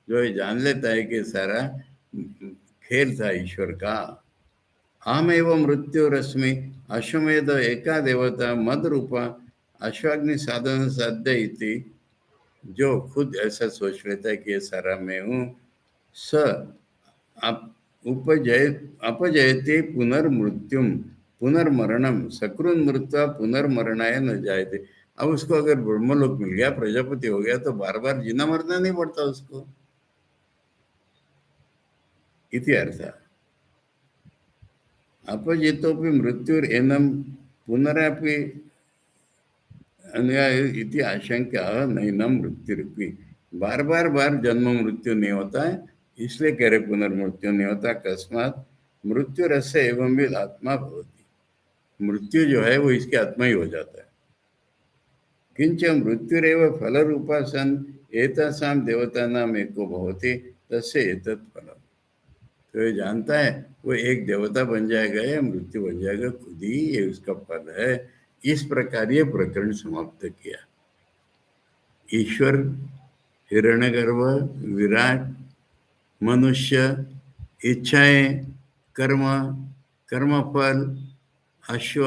जो ये जान लेता है कि सारा खेल था ईश्वर का। हम एवं मृत्यु रश्मि अश्वमेध एका देवता मद रूपा अश्वाग्नि साधन साध्य इति, जो खुद ऐसा सोच लेता है कि ये सारा मैं हूँ, स उपजय अपजयते पुनर्मृत्युम पुनर्मरणम सकृन मृत्वा पुनर्मरणाय न जायते। अब उसको अगर ब्रह्मलोक मिल गया, प्रजापति हो गया, तो बार बार जीना मरना नहीं पड़ता उसको। इति अर्थ अपजितोपि मृत्युरेनम पुनरापि अन्याय इति आशंका नहीं न मृत्युरूपी। बार बार बार जन्म मृत्यु नहीं होता है, इसलिए कह रहे पुनर्मृत्यु नहीं होता। अकस्मात मृत्यु रस एवं भी आत्मा भवती, मृत्यु जो है वो इसके आत्मा ही हो जाता है। किंच मृत्युरेव फल रूपा सन एतासाम देवता नाम एको भवती तस्य एतत् फलम। तो ये जानता है वो एक देवता बन जाएगा या मृत्यु बन जाएगा, खुद ही ये उसका फल है। इस प्रकार ये प्रकरण समाप्त किया। ईश्वर, हिरण्यगर्भ, विराट, मनुष्य, इच्छाएं, कर्म, कर्मफल, अश्व,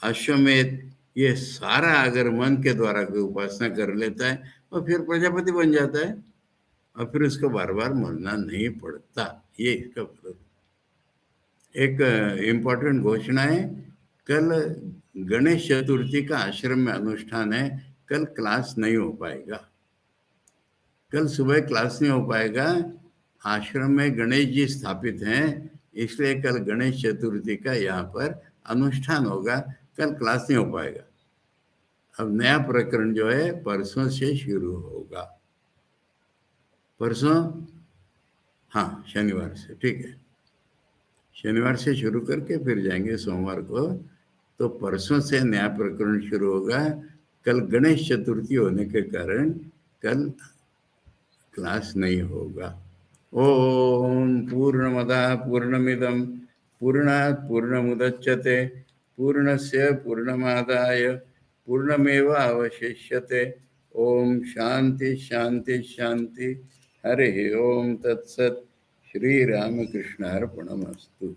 अश्वमेध, ये सारा अगर मन के द्वारा कोई उपासना कर लेता है तो फिर प्रजापति बन जाता है और फिर उसको बार बार मरना नहीं पड़ता। ये इसका फल। एक इम्पोर्टेंट घोषणा है, कल गणेश चतुर्थी का आश्रम में अनुष्ठान है, कल क्लास नहीं हो पाएगा। कल सुबह क्लास नहीं हो पाएगा, आश्रम में गणेश जी स्थापित हैं, इसलिए कल गणेश चतुर्थी का यहाँ पर अनुष्ठान होगा, कल क्लास नहीं हो पाएगा। अब नया प्रकरण जो है परसों से शुरू होगा। परसों, हाँ शनिवार से, ठीक है, शनिवार से शुरू करके फिर जाएंगे सोमवार को। तो परसों से नया प्रकरण शुरू होगा। कल गणेश चतुर्थी होने के कारण कल क्लास नहीं होगा। ओम पूर्णमदः पूर्णमिदं पूर्णात् पूर्णमुदच्यते पूर्णस्य पूर्णमादाय पूर्णमेवावशिष्यते। ओम शांति शांति शांति। हरि ओम तत्सत्। श्री रामकृष्णार्पणमस्तु।